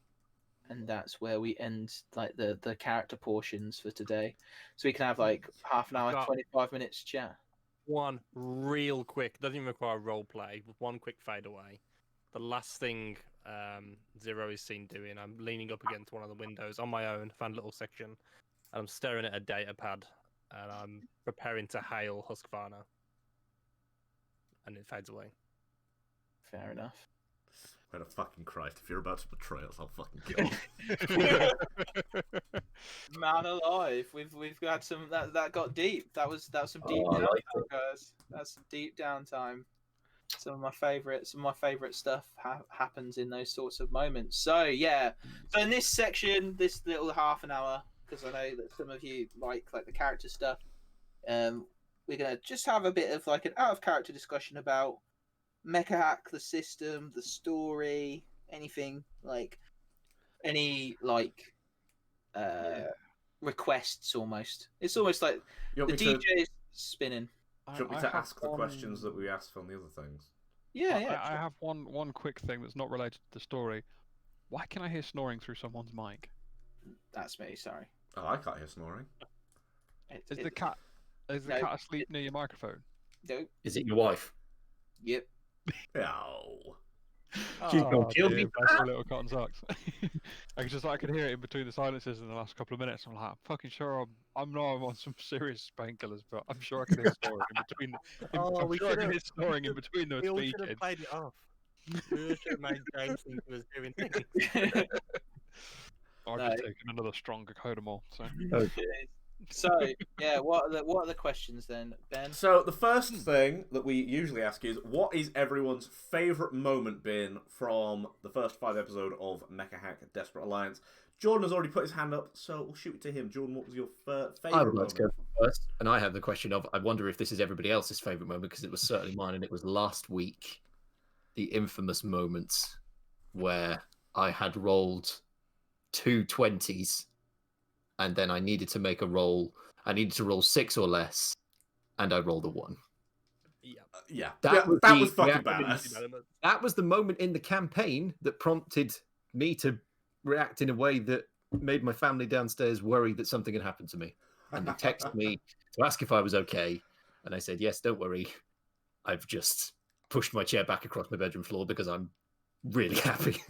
And that's where we end like the character portions for today, so we can have like half an hour, 25 minutes chat. One real quick, doesn't even require role play, but one quick fade away. The last thing Zero is seen doing, I'm leaning up against one of the windows on my own, found a little section, and I'm staring at a data pad, and I'm preparing to hail Husqvarna. And it fades away. Fair enough. Wait a fucking Christ, if you're about to betray us, I'll fucking kill you. Man alive, we've got some that got deep. That was some deep downtime, guys. That's some deep downtime. Some of my favorite stuff happens in those sorts of moments. So yeah, so in this section, this little half an hour, because I know that some of you like the character stuff. We're gonna just have a bit of like an out of character discussion about MechaHack, the system, the story, anything like any like requests. Almost, it's almost like the DJ is spinning. Do you want me to ask the questions that we asked on the other things? Yeah, I have one quick thing that's not related to the story. Why can I hear snoring through someone's mic? That's me. Sorry. Oh, I can't hear snoring. Is the cat asleep near your microphone? No. Is it your wife? Yep. No. She's gonna kill me. That's a little cotton socks. I could hear it in between the silences in the last couple of minutes. I'm like, I'm fucking sure I'm on some serious painkillers, but I'm sure I can hear snoring in between. I'm sure I can hear snoring in between those We all speaking. should have played it off. We all should have made James think he was doing things. I've just taken another stronger Codamol. So. Okay. So yeah, what are the questions then, Ben? So the first thing that we usually ask is, what is everyone's favourite moment been from the first 5 episodes of MechaHack Desperate Alliance? Jordan has already put his hand up, so we'll shoot it to him. Jordan, what was your favourite I would like moment? to go first, and I have the question of, I wonder if this is everybody else's favourite moment, because it was certainly mine, and it was last week, the infamous moments where I had rolled 2 20s, and then I needed to make a roll. I needed to roll 6 or less, and I rolled a 1. Yeah, That was fucking badass. That was the moment in the campaign that prompted me to react in a way that made my family downstairs worry that something had happened to me. And they texted me to ask if I was okay. And I said, yes, don't worry. I've just pushed my chair back across my bedroom floor because I'm really happy.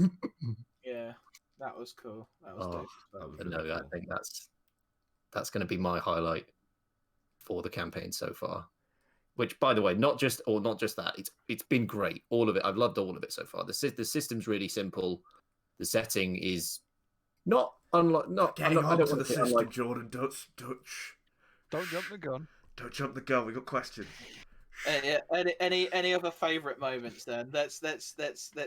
Yeah, that was cool. That was dope. I think that's going to be my highlight for the campaign so far. Which, by the way, not just that, it's been great. All of it, I've loved all of it so far. The system's really simple. The setting is not unlike. Getting onto the system, Jordan. Don't jump the gun. Don't jump the gun. We got questions. Any other favourite moments then? Let's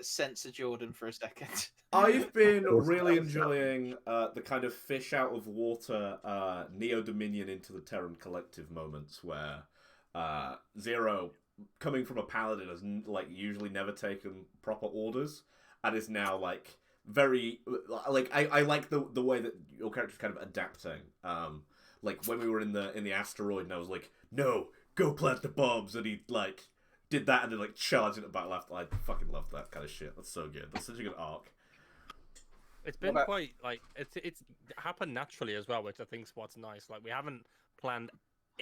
censor Jordan for a second. I've been really enjoying the kind of fish out of water Neo Dominion into the Terran Collective moments where Zero, coming from a paladin, has usually never taken proper orders and is now very I like the way that your character's kind of adapting. Like when we were in the asteroid and I was like, no, go plant the bombs, and he did that and then charged into battle after. I fucking love that kind of shit. That's so good. That's such a good arc. It's been quite it's happened naturally as well, which I think is what's nice. Like we haven't planned.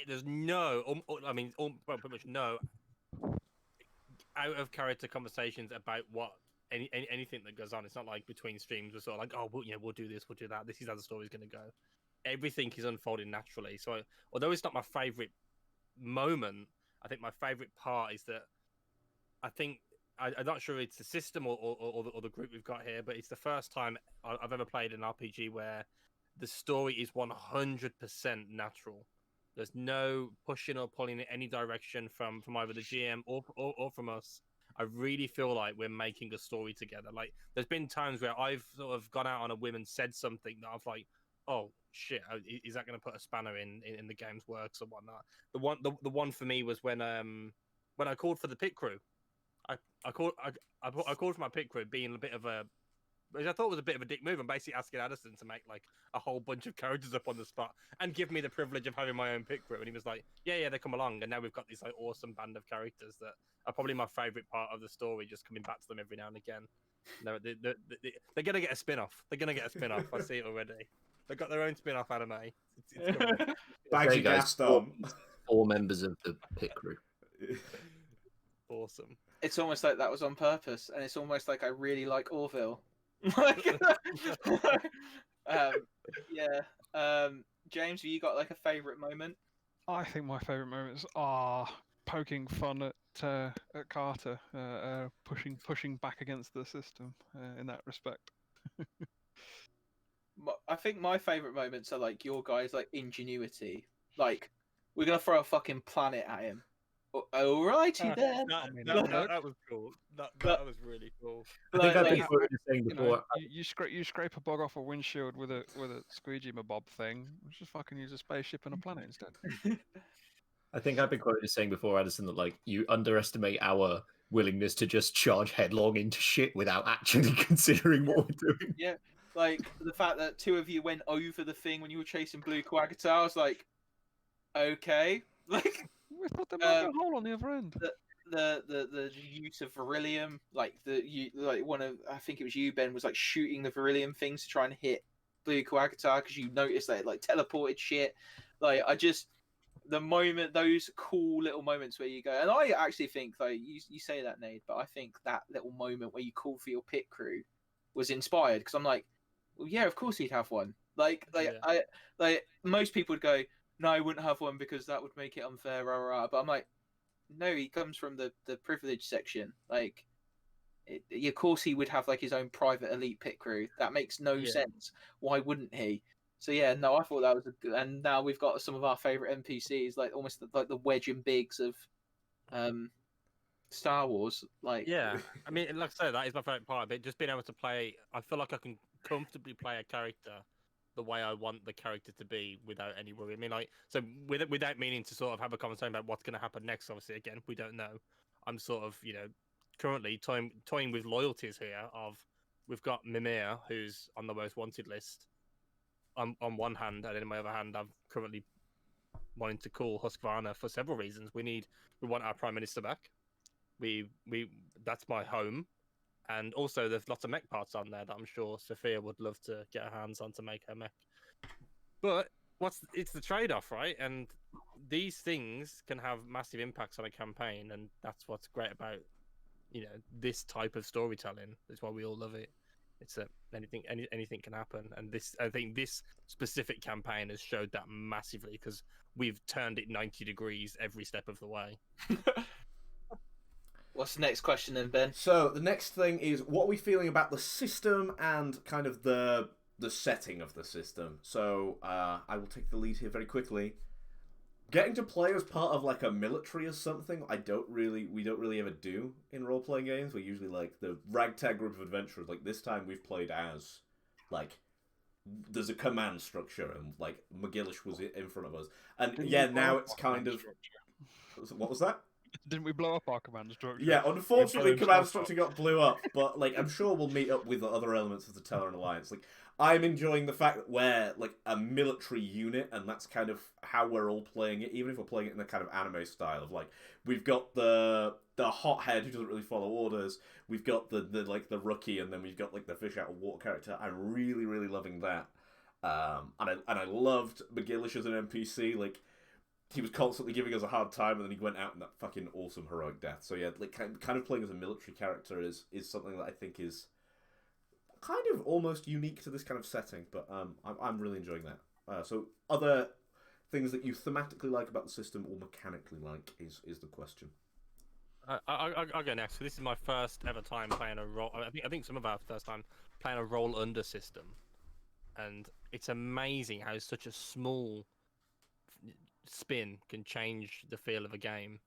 There's no, pretty much no out of character conversations about anything that goes on. It's not like between streams we're sort of like, oh, we'll do this, we'll do that. This is how the story's going to go. Everything is unfolding naturally. So although it's not my favorite moment, I think my favorite part is that I think I'm not sure it's the system or the group we've got here, but it's the first time I've ever played an RPG where the story is 100% natural. There's no pushing or pulling in any direction from either the GM or from us. I really feel like we're making a story together. Like, there's been times where I've sort of gone out on a whim and said something that I've like, oh shit, is that going to put a spanner in the game's works or whatnot? The one for me was when I called for the pit crew. I called for my pit crew being a bit of a, which I thought was a bit of a dick move. I'm basically asking Addison to make like a whole bunch of characters up on the spot and give me the privilege of having my own pit crew. And he was like, yeah, they come along. And now we've got this like awesome band of characters that are probably my favorite part of the story, just coming back to them every now and again. No, they're going to get a spin-off. They're going to get a spin-off. I see it already. They've got their own spin-off anime. It's coming. Bags of gas on. 4 members of the pit crew. Awesome. It's almost like that was on purpose, and it's almost like I really like Orville. James, have you got like a favourite moment? I think my favourite moments are poking fun at Carter, pushing back against the system in that respect. I think my favourite moments are like your guys' like ingenuity. Like, we're gonna throw a fucking planet at him. Alrighty then. That was cool. That was really cool. I think I've been saying before. You scrape a bug off a windshield with a squeegee mabob thing. Just fucking use a spaceship and a planet instead. I think I've been quoted as saying before, Addison, that like you underestimate our willingness to just charge headlong into shit without actually considering what we're doing. Yeah, like the fact that 2 of you went over the thing when you were chasing Blue Quaggata, I was like, okay, like. We thought there might be a hole on the other end. The use of beryllium, like one of, I think it was you, Ben, was like shooting the beryllium things to try and hit Blue Quaggata because you noticed that it like teleported shit. Like, the moment, those cool little moments where you go, and I actually think, like, you say that, Nate, but I think that little moment where you call for your pit crew was inspired because I'm like, well, yeah, of course he'd have one. Like most people would go, no, I wouldn't have one because that would make it unfair, rah, rah. But I'm like, no, he comes from the privileged section. Like, of course he would have like his own private elite pit crew. That makes no sense. Why wouldn't he? So yeah, no, I thought that was good. And now we've got some of our favorite NPCs, like almost like the Wedge and Biggs of Star Wars. Like, yeah, I mean, like I said, that is my favorite part of it. Just being able to play, I feel like I can comfortably play a character the way I want the character to be without any worry. I mean, like, so without meaning to sort of have a conversation about what's going to happen next, obviously, again, we don't know. I'm sort of, currently toying with loyalties here of, we've got Mimir, who's on the most wanted list on one hand, and in my other hand, I'm currently wanting to call Husqvarna for several reasons. We want our Prime Minister back. That's my home. And also, there's lots of mech parts on there that I'm sure Sophia would love to get her hands on to make her mech. But it's the trade-off, right? And these things can have massive impacts on a campaign, and that's what's great about, this type of storytelling. That's why we all love it. It's anything can happen, and I think this specific campaign has showed that massively because we've turned it 90 degrees every step of the way. What's the next question then, Ben? So the next thing is, what are we feeling about the system and kind of the setting of the system? So I will take the lead here very quickly. Getting to play as part of like a military or something, we don't really ever do in role playing games. We're usually like the ragtag group of adventurers. Like this time we've played as like there's a command structure and like McGillish was in front of us, and now it's kind of what was that? Didn't we blow up our command structure? Yeah, unfortunately, command structure got blew up, but like I'm sure we'll meet up with the other elements of the Tellarran Alliance. Like I'm enjoying the fact that we're like a military unit, and that's kind of how we're all playing it. Even if we're playing it in the kind of anime style of like we've got the hothead who doesn't really follow orders, we've got the rookie, and then we've got like the fish out of water character. I'm really really loving that, and I loved McGillish as an NPC. Like, he was constantly giving us a hard time, and then he went out in that fucking awesome heroic death. So yeah, like kind of playing as a military character is something that I think is kind of almost unique to this kind of setting. But I'm really enjoying that. So other things that you thematically like about the system or mechanically like is the question. I'll go next. So this is my first ever time playing a role. I think some of our first time playing a roll under system, and it's amazing how such a small spin can change the feel of a game.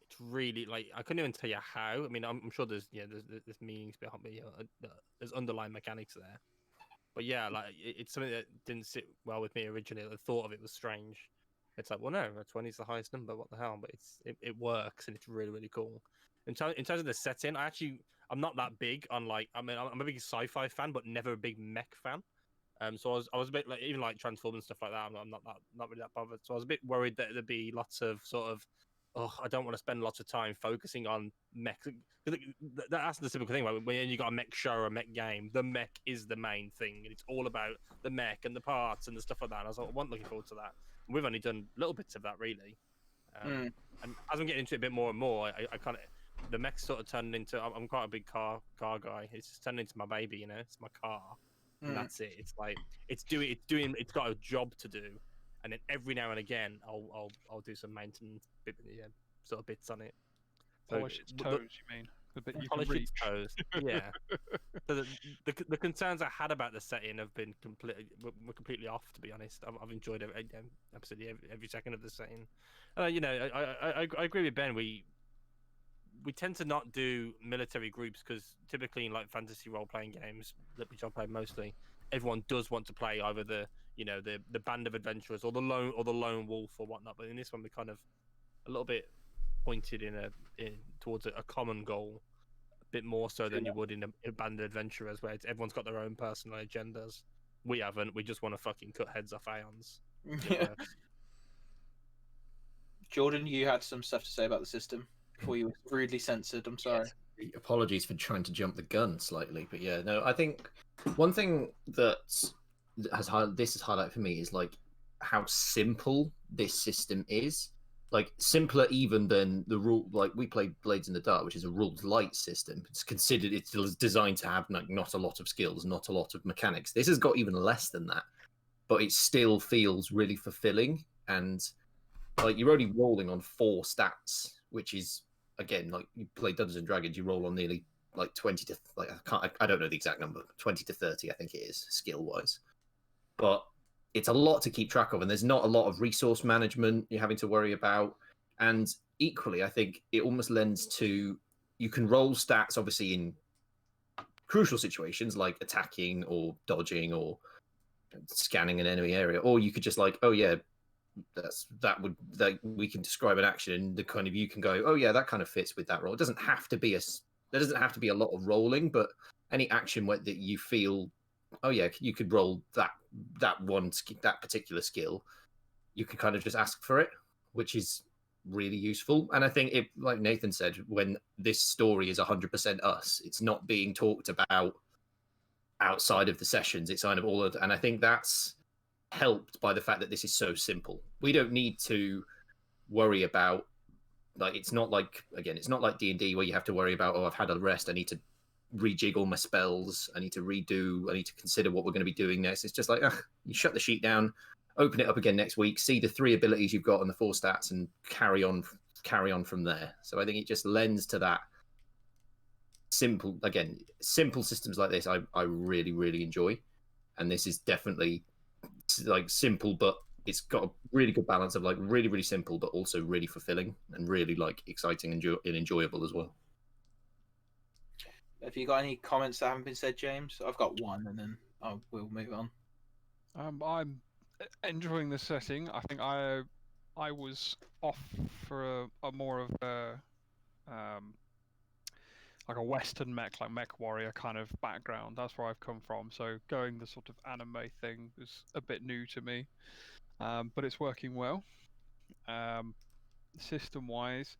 It's really like I couldn't even tell you how. I mean, I'm sure there's there's meanings behind me. There's underlying mechanics there. But yeah, like it's something that didn't sit well with me originally. The thought of it was strange. It's like, well, no, 20 is the highest number. What the hell? But it works and it's really really cool. In terms of the setting, I'm not that big on like I'm a big sci-fi fan, but never a big mech fan. So I was a bit like even like Transformers and stuff like that. I'm not really that bothered. So I was a bit worried that there'd be lots of sort of I don't want to spend lots of time focusing on mech. That's the typical thing. Like when you got a mech show or a mech game, the mech is the main thing, and it's all about the mech and the parts and the stuff like that. And I was like, I wasn't looking forward to that. And we've only done little bits of that really. And as I'm getting into it a bit more and more, I kind of the mech sort of turned into. I'm quite a big car guy. It's just turned into my baby, you know. It's my car, and that's it. It's like it's got a job to do. And then every now and again, I'll do some maintenance, sort of bits on it. Polish its toes, you mean? The bit you can Polish its reach. toes, yeah. So the concerns I had about the setting have been were completely off. To be honest, I've enjoyed absolutely every second of the setting. You know, I agree with Ben. We tend to not do military groups because typically in like fantasy role playing games, which I play mostly, everyone does want to play either the band of adventurers or the lone wolf or whatnot. But in this one, we're kind of a little bit pointed towards a common goal, a bit more so than you would in a band of adventurers where everyone's got their own personal agendas. We haven't. We just want to fucking cut heads off Aeons. Jordan, you had some stuff to say about the system before you were rudely censored. I'm sorry. Yes. Apologies for trying to jump the gun slightly, but yeah, no, I think one thing that has highlighted for me is like how simple this system is. Like simpler even than the rule. Like we played Blades in the Dark, which is a ruled light system. It's designed to have like not a lot of skills, not a lot of mechanics. This has got even less than that, but it still feels really fulfilling. And like you're only rolling on 4 stats, which is again like you play Dungeons and Dragons, you roll on nearly like 20 to like I don't know the exact number, 20 to 30, I think it is skill wise. But it's a lot to keep track of, and there's not a lot of resource management you're having to worry about. And equally, I think it almost lends to you can roll stats, obviously, in crucial situations like attacking or dodging or scanning an enemy area, or you could just like, oh yeah, we can describe an action, and the kind of you can go, oh yeah, that kind of fits with that role. It doesn't have to be there doesn't have to be a lot of rolling, but any action that you feel, oh yeah, you could roll that particular skill, you could kind of just ask for it, which is really useful. And I think it, like Nathan said, when this story is 100% us, it's not being talked about outside of the sessions. It's kind of all of, and I think that's helped by the fact that this is so simple. We don't need to worry about like it's not like D&D where you have to worry about, oh, I've had a rest, I need to rejig all my spells, I need to consider what we're going to be doing next. It's just like you shut the sheet down, open it up again next week, see the 3 abilities you've got and the 4 stats, and carry on from there. So I think it just lends to that simple systems like this. I really really enjoy, and this is definitely like simple, but it's got a really good balance of like really really simple but also really fulfilling and really like exciting and enjoyable as well. Have you got any comments that haven't been said, James? I've got one, and then we'll move on. I'm enjoying the setting. I think I was off for a more of a like a Western mech, like Mech Warrior kind of background. That's where I've come from. So going the sort of anime thing was a bit new to me, but it's working well. System-wise,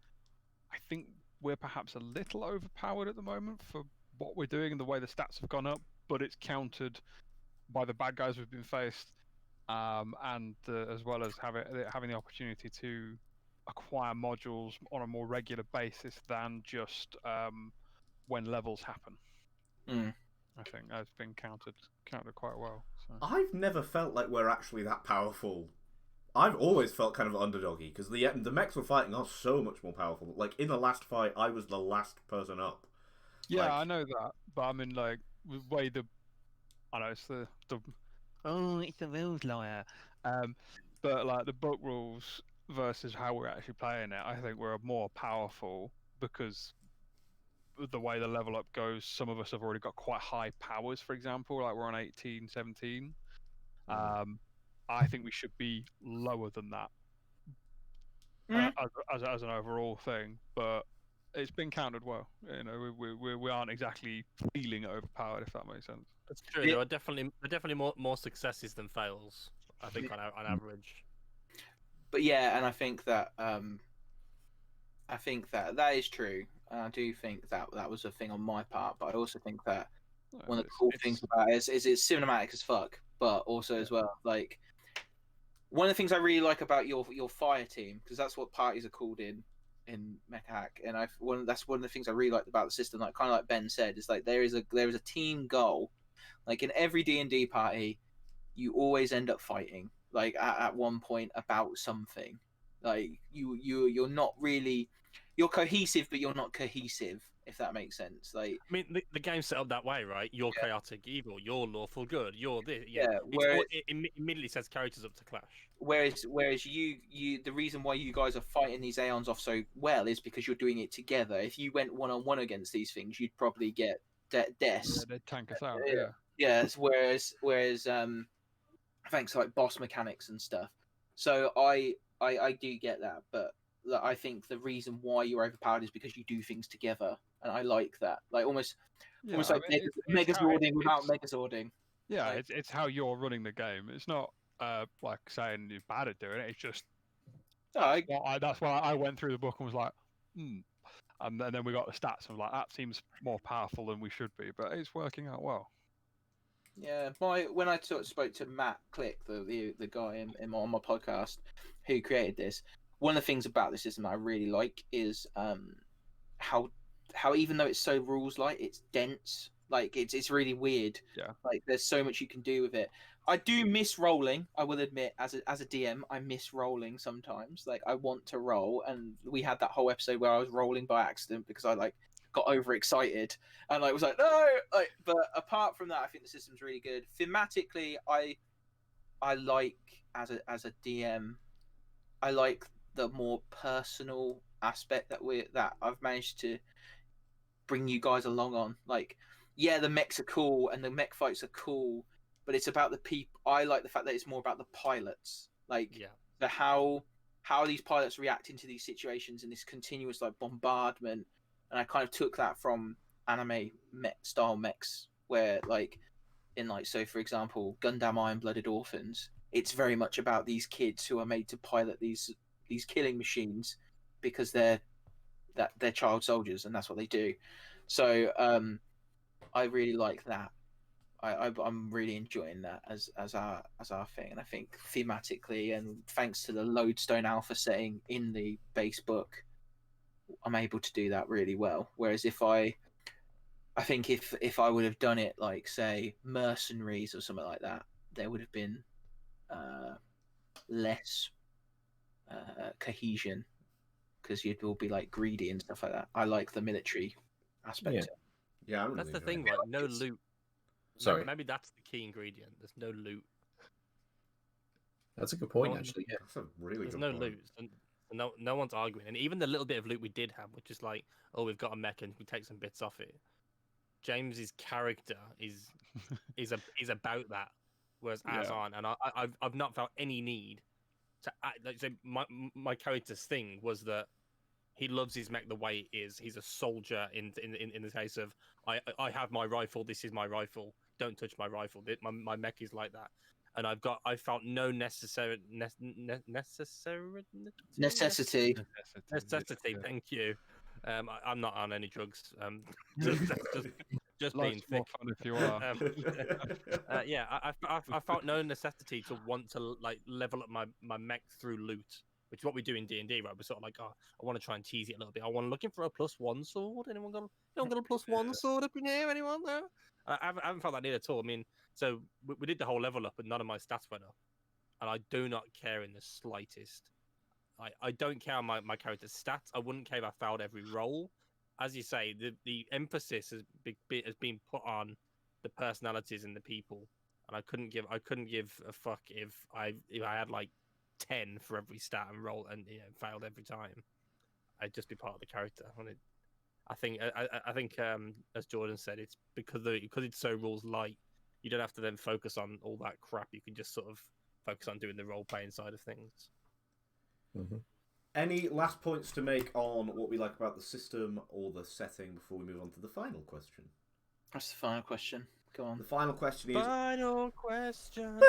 I think we're perhaps a little overpowered at the moment for what we're doing and the way the stats have gone up, but it's countered by the bad guys we've been faced, and as well as having the opportunity to acquire modules on a more regular basis than just when levels happen. I think that's been countered quite well. So. I've never felt like we're actually that powerful I've always felt kind of underdoggy because the mechs we're fighting are so much more powerful. Like in the last fight, I was the last person up. Yeah, Like- I know that, but I mean, like, the way I know it's the oh, it's the rules liar. But like the book rules versus how we're actually playing it, I think we're more powerful because of the way the level up goes. Some of us have already got quite high powers, for example, like we're on 18, 17. I think we should be lower than that as an overall thing, but it's been countered well. You know, we aren't exactly feeling overpowered, if that makes sense. That's true. There are definitely more successes than fails. I think on average. But yeah, and I think that that is true. And I do think that that was a thing on my part, but I also think that one of the cool things about it is it's cinematic as fuck, but also as well, like one of the things I really like about your fire team, because that's what parties are called in MechaHack, and that's one of the things I really liked about the system. Like kind of like Ben said, is like there is a team goal. Like in every D&D party, you always end up fighting. Like at one point about something. Like you're not really you're cohesive, but you're not cohesive. If that makes sense. Like I mean, the game's set up that way, right? You're chaotic evil, you're lawful good, you're this. Yeah, it immediately sets characters up to clash. Whereas you the reason why you guys are fighting these Aeons off so well is because you're doing it together. If you went 1-on-1 against these things, you'd probably get deaths. Yeah, they'd tank us out. Yeah. Yes. Whereas thanks to like boss mechanics and stuff. So I do get that, but I think the reason why you're overpowered is because you do things together, and I like that. Like almost like Megazording without Megazording. Yeah, like, it's how you're running the game. It's not like saying you're bad at doing it. It's just that's why I went through the book and was like, and then we got the stats and was like, that seems more powerful than we should be, but it's working out well. Yeah, when I spoke to Matt Click, the guy on my podcast who created this, one of the things about the system I really like is how even though it's so rules light, it's dense. Like it's really weird. Yeah. Like there's so much you can do with it. I do miss rolling. I will admit, as a DM, I miss rolling sometimes. Like I want to roll, and we had that whole episode where I was rolling by accident because I got overexcited and was like no. But apart from that, I think the system's really good. Thematically, I like as a DM, I like the more personal aspect that I've managed to bring you guys along on. Like, yeah, the mechs are cool and the mech fights are cool, but it's about the people. I like the fact that it's more about the pilots. Like, how these pilots react into these situations and this continuous bombardment. And I kind of took that from anime style mechs, where so for example, Gundam Iron Blooded Orphans. It's very much about these kids who are made to pilot these killing machines because they're child soldiers and that's what they do. So I really like that. I'm really enjoying that as our thing, and I think thematically and thanks to the Lodestone Alpha setting in the base book, I'm able to do that really well. Whereas if I think if I would have done it like say Mercenaries or something like that, there would have been less cohesion because you'd all be like greedy and stuff like that. I like the military aspect. Yeah, I'm that's really the thing, enjoying right? No loot. Sorry. Maybe that's the key ingredient. There's no loot. That's a good point, actually. Yeah, that's a really There's good no point. loot. And no one's arguing. And even the little bit of loot we did have, which is like, oh, we've got a mech and we take some bits off it. James's character is about that, whereas as on, and I've not felt any need to act, like say my character's thing was that he loves his mech the way it is. He's a soldier in the case of I have my rifle. This is my rifle. Don't touch my rifle. My mech is like that, and I felt no necessity. Thank you. I'm not on any drugs. Just being thick. Fun if you are. I felt no necessity to want to level up my mech through loot, which is what we do in D&D, right? We're sort of like, oh, I want to try and tease it a little bit. I want looking for a +1 sword. Anyone got a +1 sword up in here? Anyone there? I haven't felt that need at all. I mean, so we did the whole level up, and none of my stats went up. and I do not care in the slightest. I don't care my character's stats. I wouldn't care if I failed every roll. As you say, the emphasis has been put on the personalities and the people, and I couldn't give a fuck if I had like 10 for every stat and roll and failed every time. I'd just be part of the character. I think as Jordan said, it's because it's so rules light. You don't have to then focus on all that crap. You can just sort of focus on doing the role playing side of things. Mm-hmm. Any last points to make on what we like about the system or the setting before we move on to the final question? That's the final question. Go on. The final question is... Final question.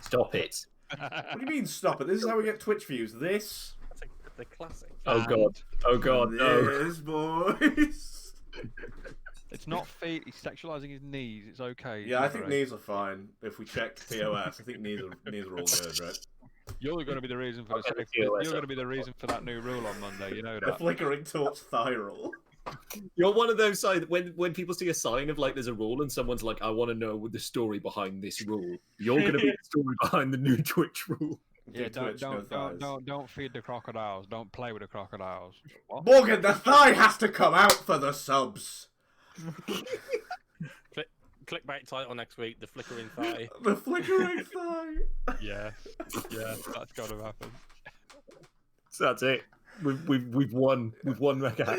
Stop it. What do you mean, stop it? This is how we get Twitch views. This... That's the classic. Oh god. Oh god, no. This, boys. It's not feet. He's sexualizing his knees. It's okay. Yeah, I think knees are fine. If we check POS, I think knees are all good, right? You're going to be the reason for Okay, you're going to be the reason for that new rule on Monday. You know The that. flickering torch thigh roll. You're one of those signs when people see a sign of like there's a rule and someone's like, I want to know the story behind this rule. You're going to be the story behind the new Twitch rule. Yeah, Twitch, no thighs. don't feed the crocodiles. Don't play with the crocodiles. What? Morgan, the thigh has to come out for the subs. Clickbait title next week: the flickering thigh. The flickering thigh. Yeah, that's got to happen. So that's it. We've won. We've won MechaHack.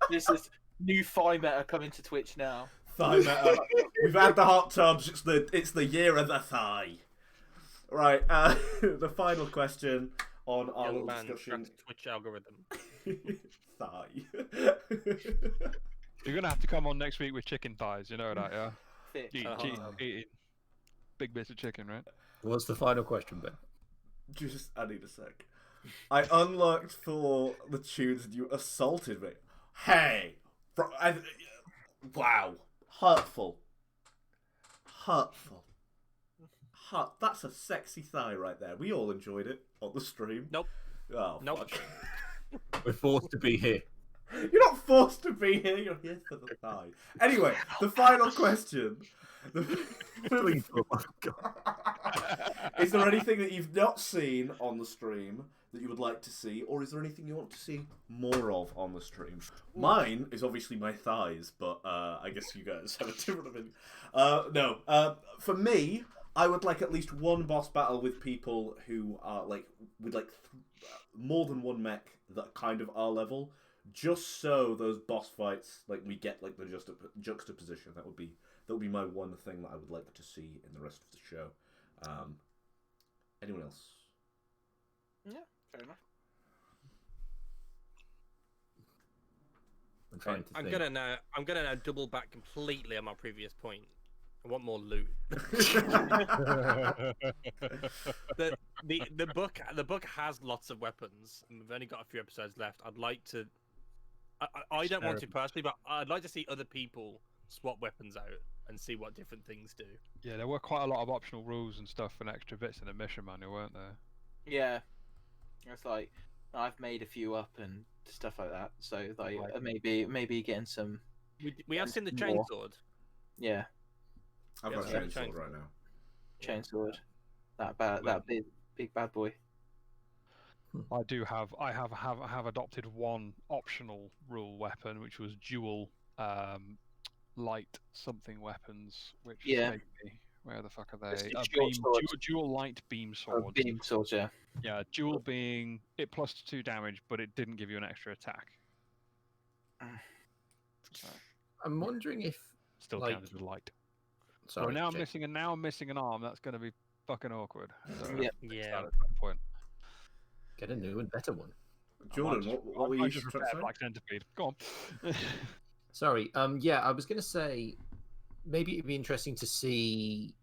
This is new thigh meta coming to Twitch now. Thigh meta. We've had the hot tubs. It's the year of the thigh. Right. The final question on our Young little man discussion. cracked Twitch algorithm. Thigh. You're gonna have to come on next week with chicken thighs. You know that, yeah? Thick. Eating big bits of chicken, right? What's the final question, Ben? I need a sec. I unlocked for the tunes and you assaulted me. Hey! Wow. Hurtful. That's a sexy thigh right there. We all enjoyed it on the stream. Nope. Oh, Nope. fuck. We're forced to be here. You're not forced to be here. You're here for the thigh. Anyway, the final question. Please, oh my god. Is there anything that you've not seen on the stream that you would like to see, or is there anything you want to see more of on the stream? Mine is obviously my thighs, but I guess you guys have a different opinion. No. For me, I would like at least one boss battle with people who are with more than one mech that kind of our level, just so those boss fights we get the juxtaposition. That would be my one thing that I would like to see in the rest of the show. Anyone else? Yeah, fair enough. I'm trying to I'm think. gonna now double back completely on my previous point. I want more loot. the book has lots of weapons, and we've only got a few episodes left. I'd like to. I don't want to personally, but I'd like to see other people swap weapons out and see what different things do. Yeah, there were quite a lot of optional rules and stuff and extra bits in the mission manual, weren't there? Yeah. It's like I've made a few up and stuff like that. So maybe getting some. We have seen the more. chainsword. Yeah. I've got Yeah, chainsword right now. Chainsword. That big bad boy. I have adopted one optional rule weapon, which was dual light something weapons, which where the fuck are they? Dual light beam swords. Beam swords, yeah. Yeah, dual being it plus 2 damage, but it didn't give you an extra attack. So, I'm wondering if still counted as light. Sorry, So now Jake. I'm missing an arm. That's going to be fucking awkward. So Yeah. Yeah. At some point. Get a new and better one. Jordan, what were you just trying to say? Black Centipede. Go on. Sorry. Yeah, I was going to say maybe it'd be interesting to see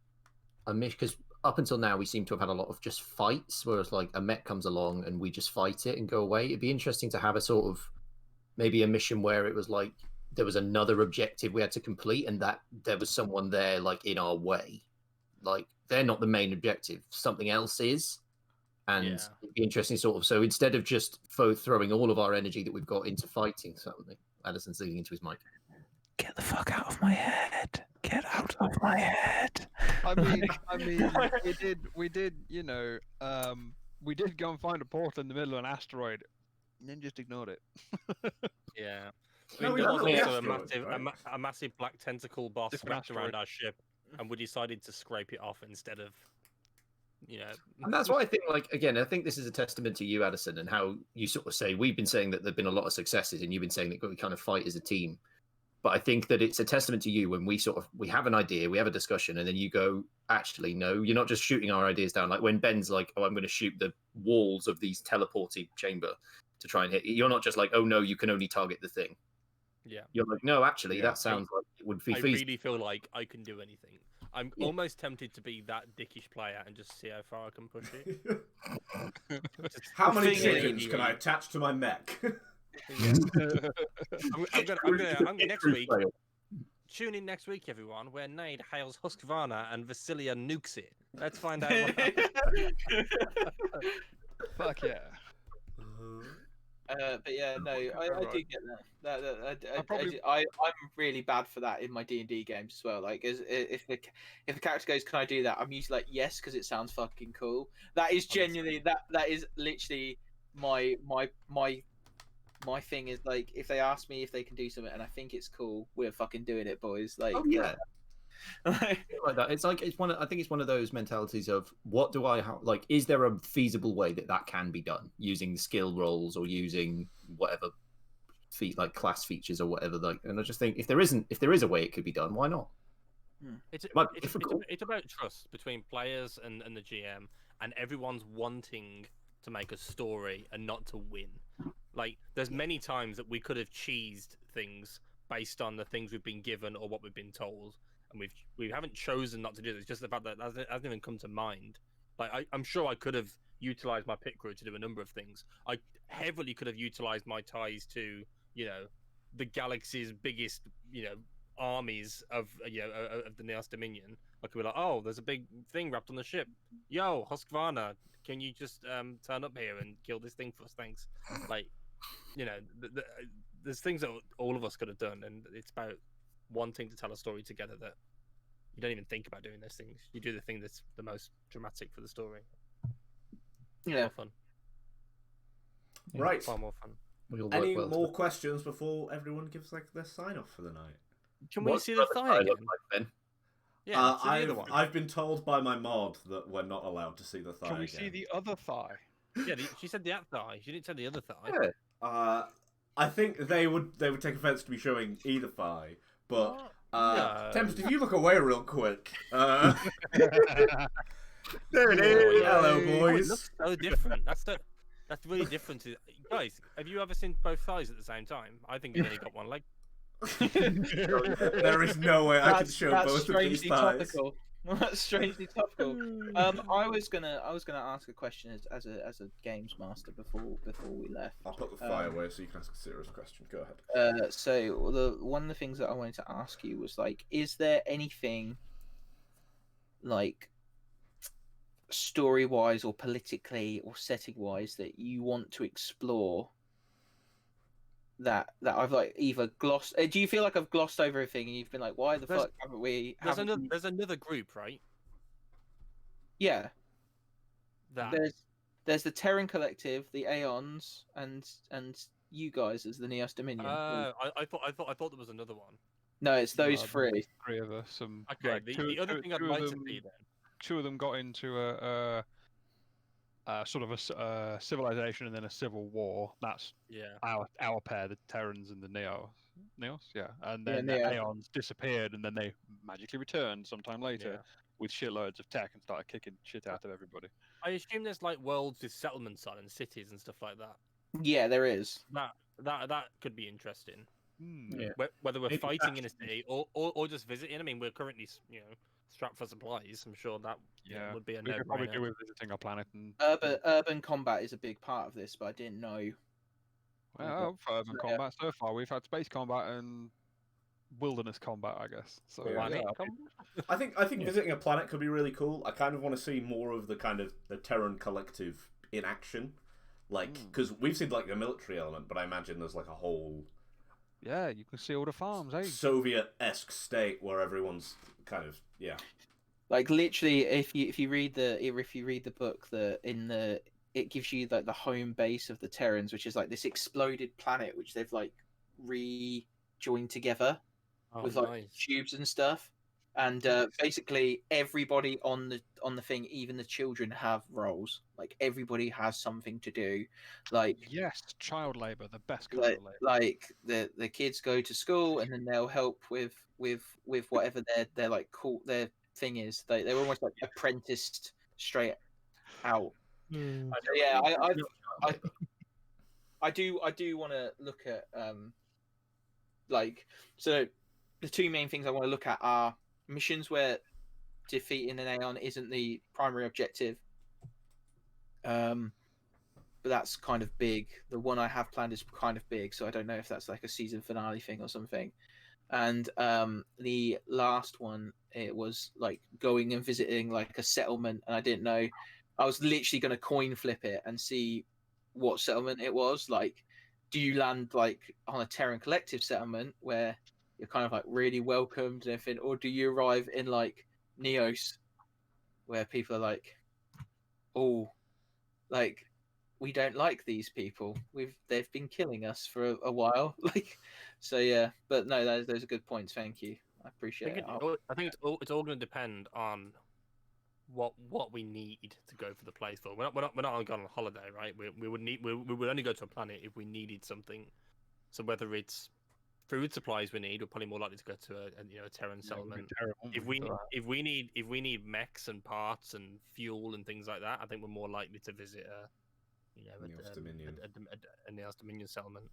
a mission, because up until now we seem to have had a lot of just fights, whereas a mech comes along and we just fight it and go away. It'd be interesting to have a sort of maybe a mission where it was there was another objective we had to complete, and that there was someone there in our way. They're not the main objective, something else is. And it'd be interesting so instead of just throwing all of our energy that we've got into fighting something, Addison's leaning into his mic. Get the fuck out of my head. Get out of my head. I mean, we did, you know, we did go and find a portal in the middle of an asteroid, and then just ignored it. Yeah. I No, mean, we there was landed on also the asteroid, right? a massive black tentacle boss Different wrapped around asteroid. our ship, and we decided to scrape it off instead of, you know. And that's why I think, like, again, I think this is a testament to you, Addison, and how you sort of say, we've been saying that there've been a lot of successes, and you've been saying that we kind of fight as a team. But I think that it's a testament to you when we have an idea, we have a discussion, and then you go, actually, no, you're not just shooting our ideas down. Like when Ben's like, oh, I'm going to shoot the walls of these teleporting chamber to try and hit. You're not just like, oh, no, you can only target the thing. Yeah. You're like, no, actually, Yeah. that sounds like it would be I feasible. really feel like I can do anything. I'm almost tempted to be that dickish player and just see how far I can push it. How many thing is- chickens can I attach to my mech? I'm gonna next week. Tune in next week, everyone, where Nade hails Husqvarna and Vasilia nukes it. Let's find out. Fuck yeah. But yeah, no, I do get that. I'm really bad for that in my D&D games as well. Like, if the character goes, "Can I do that?" I'm usually like, "Yes," because it sounds fucking cool. That is genuinely that is literally my thing. Is like, if they ask me if they can do something and I think it's cool, we're fucking doing it, boys. Like, Oh yeah. Like that. It's like I think it's one of those mentalities of what do I like? Is there a feasible way that can be done using skill rolls or using whatever like class features or whatever? Like, and I just think if there is a way it could be done, why not? It's might be difficult. it's about trust between players and the GM, and everyone's wanting to make a story and not to win. Like, there's many times that we could have cheesed things based on the things we've been given or what we've been told, and we haven't chosen not to do this. It's just the fact that it hasn't even come to mind. Like, I'm sure I could have utilized my pit crew to do a number of things. I heavily could have utilized my ties to, you know, the galaxy's biggest, you know, armies of, you know, of the Neos Dominion. I could be like, oh, there's a big thing wrapped on the ship. Yo, Husqvarna, can you just turn up here and kill this thing for us? Thanks. Like, you know, there's things that all of us could have done, and it's about wanting to tell a story together that you don't even think about doing those things. You do the thing that's the most dramatic for the story. Yeah. More fun. Right. Far more fun. We all work Any well more together. questions before everyone gives like their sign off for the night? Can we What's see the other thigh side again? look like, Ben? Yeah, see the other one. I've been told by my mod that we're not allowed to see the thigh Can we again. see the other thigh? Yeah, she said the thigh. She didn't say the other thigh. Yeah. I think they would take offence to me showing either thigh, but No. Tempest, if you look away real quick, there it Oh, is. yeah. Hello, Oh, it boys. looks so different. That's really different. Guys, have you ever seen both thighs at the same time? I think you've only got one leg. There is no way I can show that's both of these strangely thighs. topical. That's strangely topical. I was gonna ask a question as a games master before we left. I'll put the thigh away so you can ask a serious question. Go ahead. So one of the things that I wanted to ask you was like, is there anything like story wise or politically or setting wise that you want to explore that I've like either glossed? Do you feel like I've glossed over everything and you've been like, why the fuck haven't we? There's another group, right? Yeah. That There's the Terran Collective, the Aeons, and you guys as the Neos Dominion. I thought there was another one. No, it's those No, three. Three of us. Some, Okay, like, the other thing I'd two of like to them- see then. Two of them got into a sort of a civilization and then a civil war. That's Yeah. our pair, the Terrans and the Neos, yeah. And then Yeah, the Neo. Aeons disappeared, and then they magically returned sometime later Yeah. with shitloads of tech and started kicking shit out of everybody. I assume there's like worlds with settlements on and cities and stuff like that. Yeah, there is. That could be interesting. Yeah. Whether we're Maybe fighting in a that's- city or just visiting. I mean, we're currently, you know, strapped for supplies. I'm sure that Yeah, would be a we could probably do no-brainer. with visiting our planet and Urban combat is a big part of this, but I didn't know. well, for urban Yeah. combat so far we've had space combat and wilderness combat, I guess. So Yeah. Planet yeah, combat? I think visiting a planet could be really cool. I kind of want to see more of the kind of the Terran Collective in action, like because we've seen like the military element, but I imagine there's like a whole Yeah, you can see all the farms, eh? Soviet-esque state where everyone's kind of Like literally, if you read the book, it gives you like the home base of the Terrans, which is like this exploded planet, which they've like rejoined together with like nice. tubes and stuff. And basically, everybody on the thing, even the children, have roles. Like everybody has something to do. Like Yes, child labour, the best kind of labour. like the kids go to school, and then they'll help with whatever their like cool their thing is. They're almost like apprenticed straight out. So, yeah, I do want to look at like, so the two main things I want to look at are missions where defeating an Aeon isn't the primary objective. But that's kind of big. The one I have planned is kind of big, so I don't know if that's like a season finale thing or something. And the last one, it was like going and visiting like a settlement, and I didn't know. I was literally going to coin flip it and see what settlement it was. Like, do you land like on a Terran Collective settlement where you're kind of like really welcomed and everything, or do you arrive in like Neos where people are like, oh, like, we don't like these people. They've been killing us for a while. Like, so yeah. But no, those are good points. Thank you. I appreciate it. I think it's all going to depend on what we need to go for the place for. We're not going on holiday, right? We would only go to a planet if we needed something. So whether it's food supplies we need, we're probably more likely to go to a Terran settlement. If we need mechs and parts and fuel and things like that, I think we're more likely to visit a Neos Dominion settlement.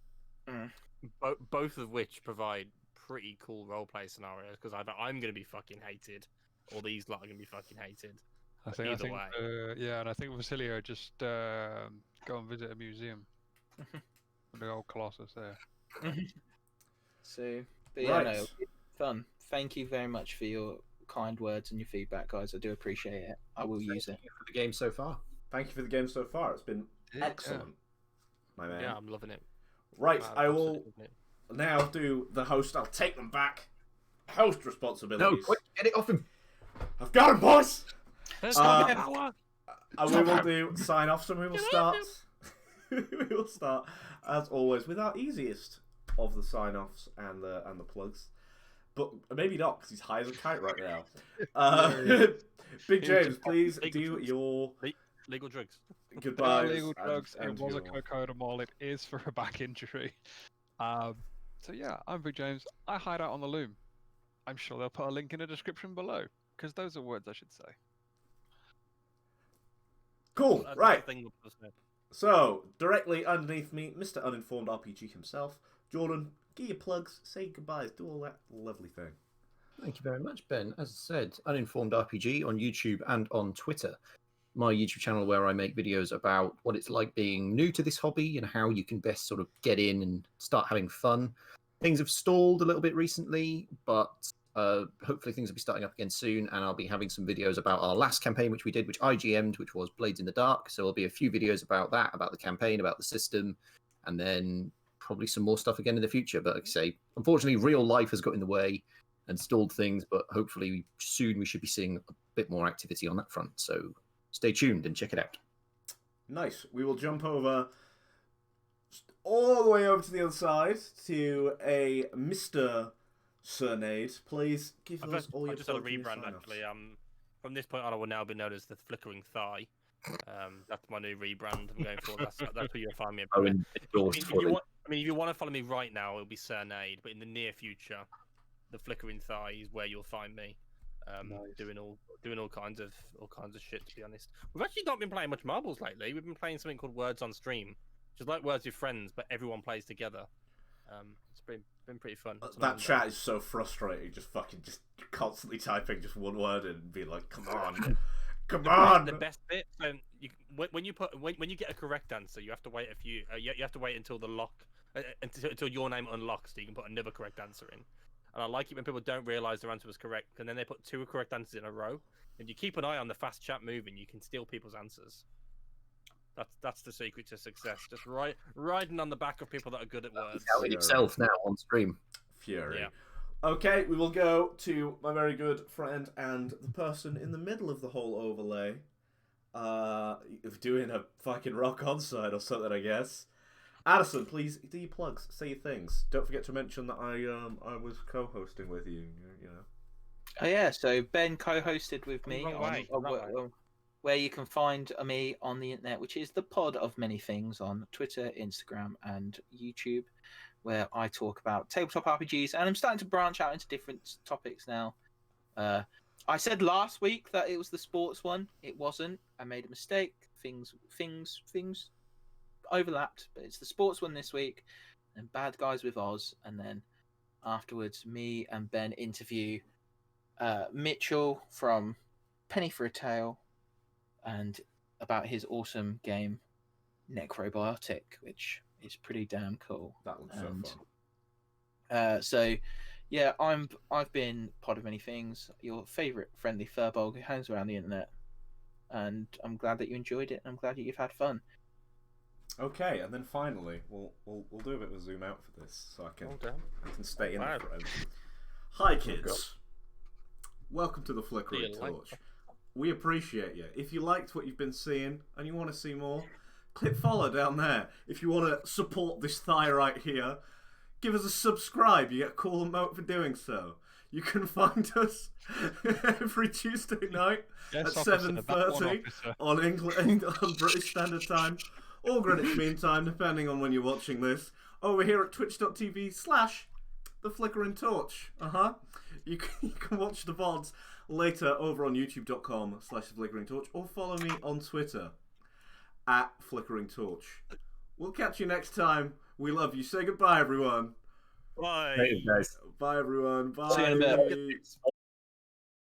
Both of which provide pretty cool roleplay scenarios, because either I'm going to be fucking hated, or these lot are going to be fucking hated. I think, and I think Vasilio just go and visit a museum. The old Colossus there. So, but yeah, no, fun. Thank you very much for your kind words and your feedback, guys. I do appreciate it. I will use it. Thank you for the game so far. Thank you for the game so far. It's been excellent, my man. Yeah, I'm loving it. Right, I will now do the host. I'll take them back. Host responsibilities. No, quick, get it off him. I've got him, boys. We will do sign off. So we will start. We will start as always with our easiest of the sign offs and the plugs, but maybe not because he's high as a kite right now. Big James, please do your legal drugs. Goodbye. Legal drugs. It was a cocodamol. It is for a back injury. So yeah, I'm Big James. I hide out on the loom. I'm sure they'll put a link in the description below, because those are words I should say. Cool. Right. So directly underneath me, Mr. Uninformed RPG himself, Jordan. Give your plugs. Say goodbyes. Do all that lovely thing. Thank you very much, Ben. As I said, Uninformed RPG on YouTube and on Twitter. My YouTube channel where I make videos about what it's like being new to this hobby and how you can best sort of get in and start having fun. Things have stalled a little bit recently, but hopefully things will be starting up again soon, and I'll be having some videos about our last campaign, which we did, which I GM'd, which was Blades in the Dark. So there'll be a few videos about that, about the campaign, about the system, and then probably some more stuff again in the future. But like I say, unfortunately, real life has got in the way and stalled things, but hopefully soon we should be seeing a bit more activity on that front. So stay tuned and check it out. Nice. We will jump over all the way over to the other side to a Mr. Cernade. Please give us all your just had a rebrand, actually. From this point on, I will now be known as the Flickering Thigh. That's my new rebrand I'm going for. That's where you'll find me. If you want to follow me right now, it'll be Cernade, but in the near future, the Flickering Thigh is where you'll find me. Nice. doing all kinds of shit, to be honest. We've actually not been playing much marbles lately. We've been playing something called Words on Stream, which is like Words with Friends, but everyone plays together. It's been pretty fun. That chat is so frustrating. Just constantly typing just one word and being like, "Come on, come on." The best bit, when you get a correct answer, you have to wait you have to wait until the lock until your name unlocks, so you can put another correct answer in. And I like it when people don't realise their answer was correct, and then they put two correct answers in a row. If you keep an eye on the fast chat moving, you can steal people's answers. That's the secret to success. Just riding on the back of people that are good at words. Out himself now on stream. Fury. Yeah. Okay, we will go to my very good friend and the person in the middle of the whole overlay, doing a fucking rock on side or something, I guess. Addison, please do your plugs, say your things. Don't forget to mention that I was co-hosting with you. You know. Oh yeah, so Ben co-hosted with me Wrong way, where you can find me on the internet, which is the pod of many things on Twitter, Instagram, and YouTube, where I talk about tabletop RPGs, and I'm starting to branch out into different topics now. I said last week that it was the sports one. It wasn't. I made a mistake. Things overlapped, but it's the sports one this week, and Bad Guys with Oz, and then afterwards, me and Ben interview Mitchell from Penny for a Tale, and about his awesome game Necrobiotic, which is pretty damn cool. That looks so fun. So yeah, I've been Pod of Many Things, your favourite friendly furball who hangs around the internet, and I'm glad that you enjoyed it, and I'm glad that you've had fun. Okay, and then finally, we'll do a bit of a zoom out for this, so I can stay in the frame. Hi kids, welcome to the Flickering Torch. We appreciate you. If you liked what you've been seeing and you want to see more, click follow down there. If you want to support this thigh right here, give us a subscribe. You get a cool emote for doing so. You can find us every Tuesday night at 7:30 on England on British Standard Time or Greenwich Mean Time, depending on when you're watching this. Over here at twitch.tv/The Flickering Torch. You can watch the VODs later over on youtube.com/The Flickering Torch, or follow me on Twitter at Flickering Torch. We'll catch you next time. We love you. Say goodbye, everyone. Bye. Hey, guys. Bye, everyone. Bye. See you in a bit.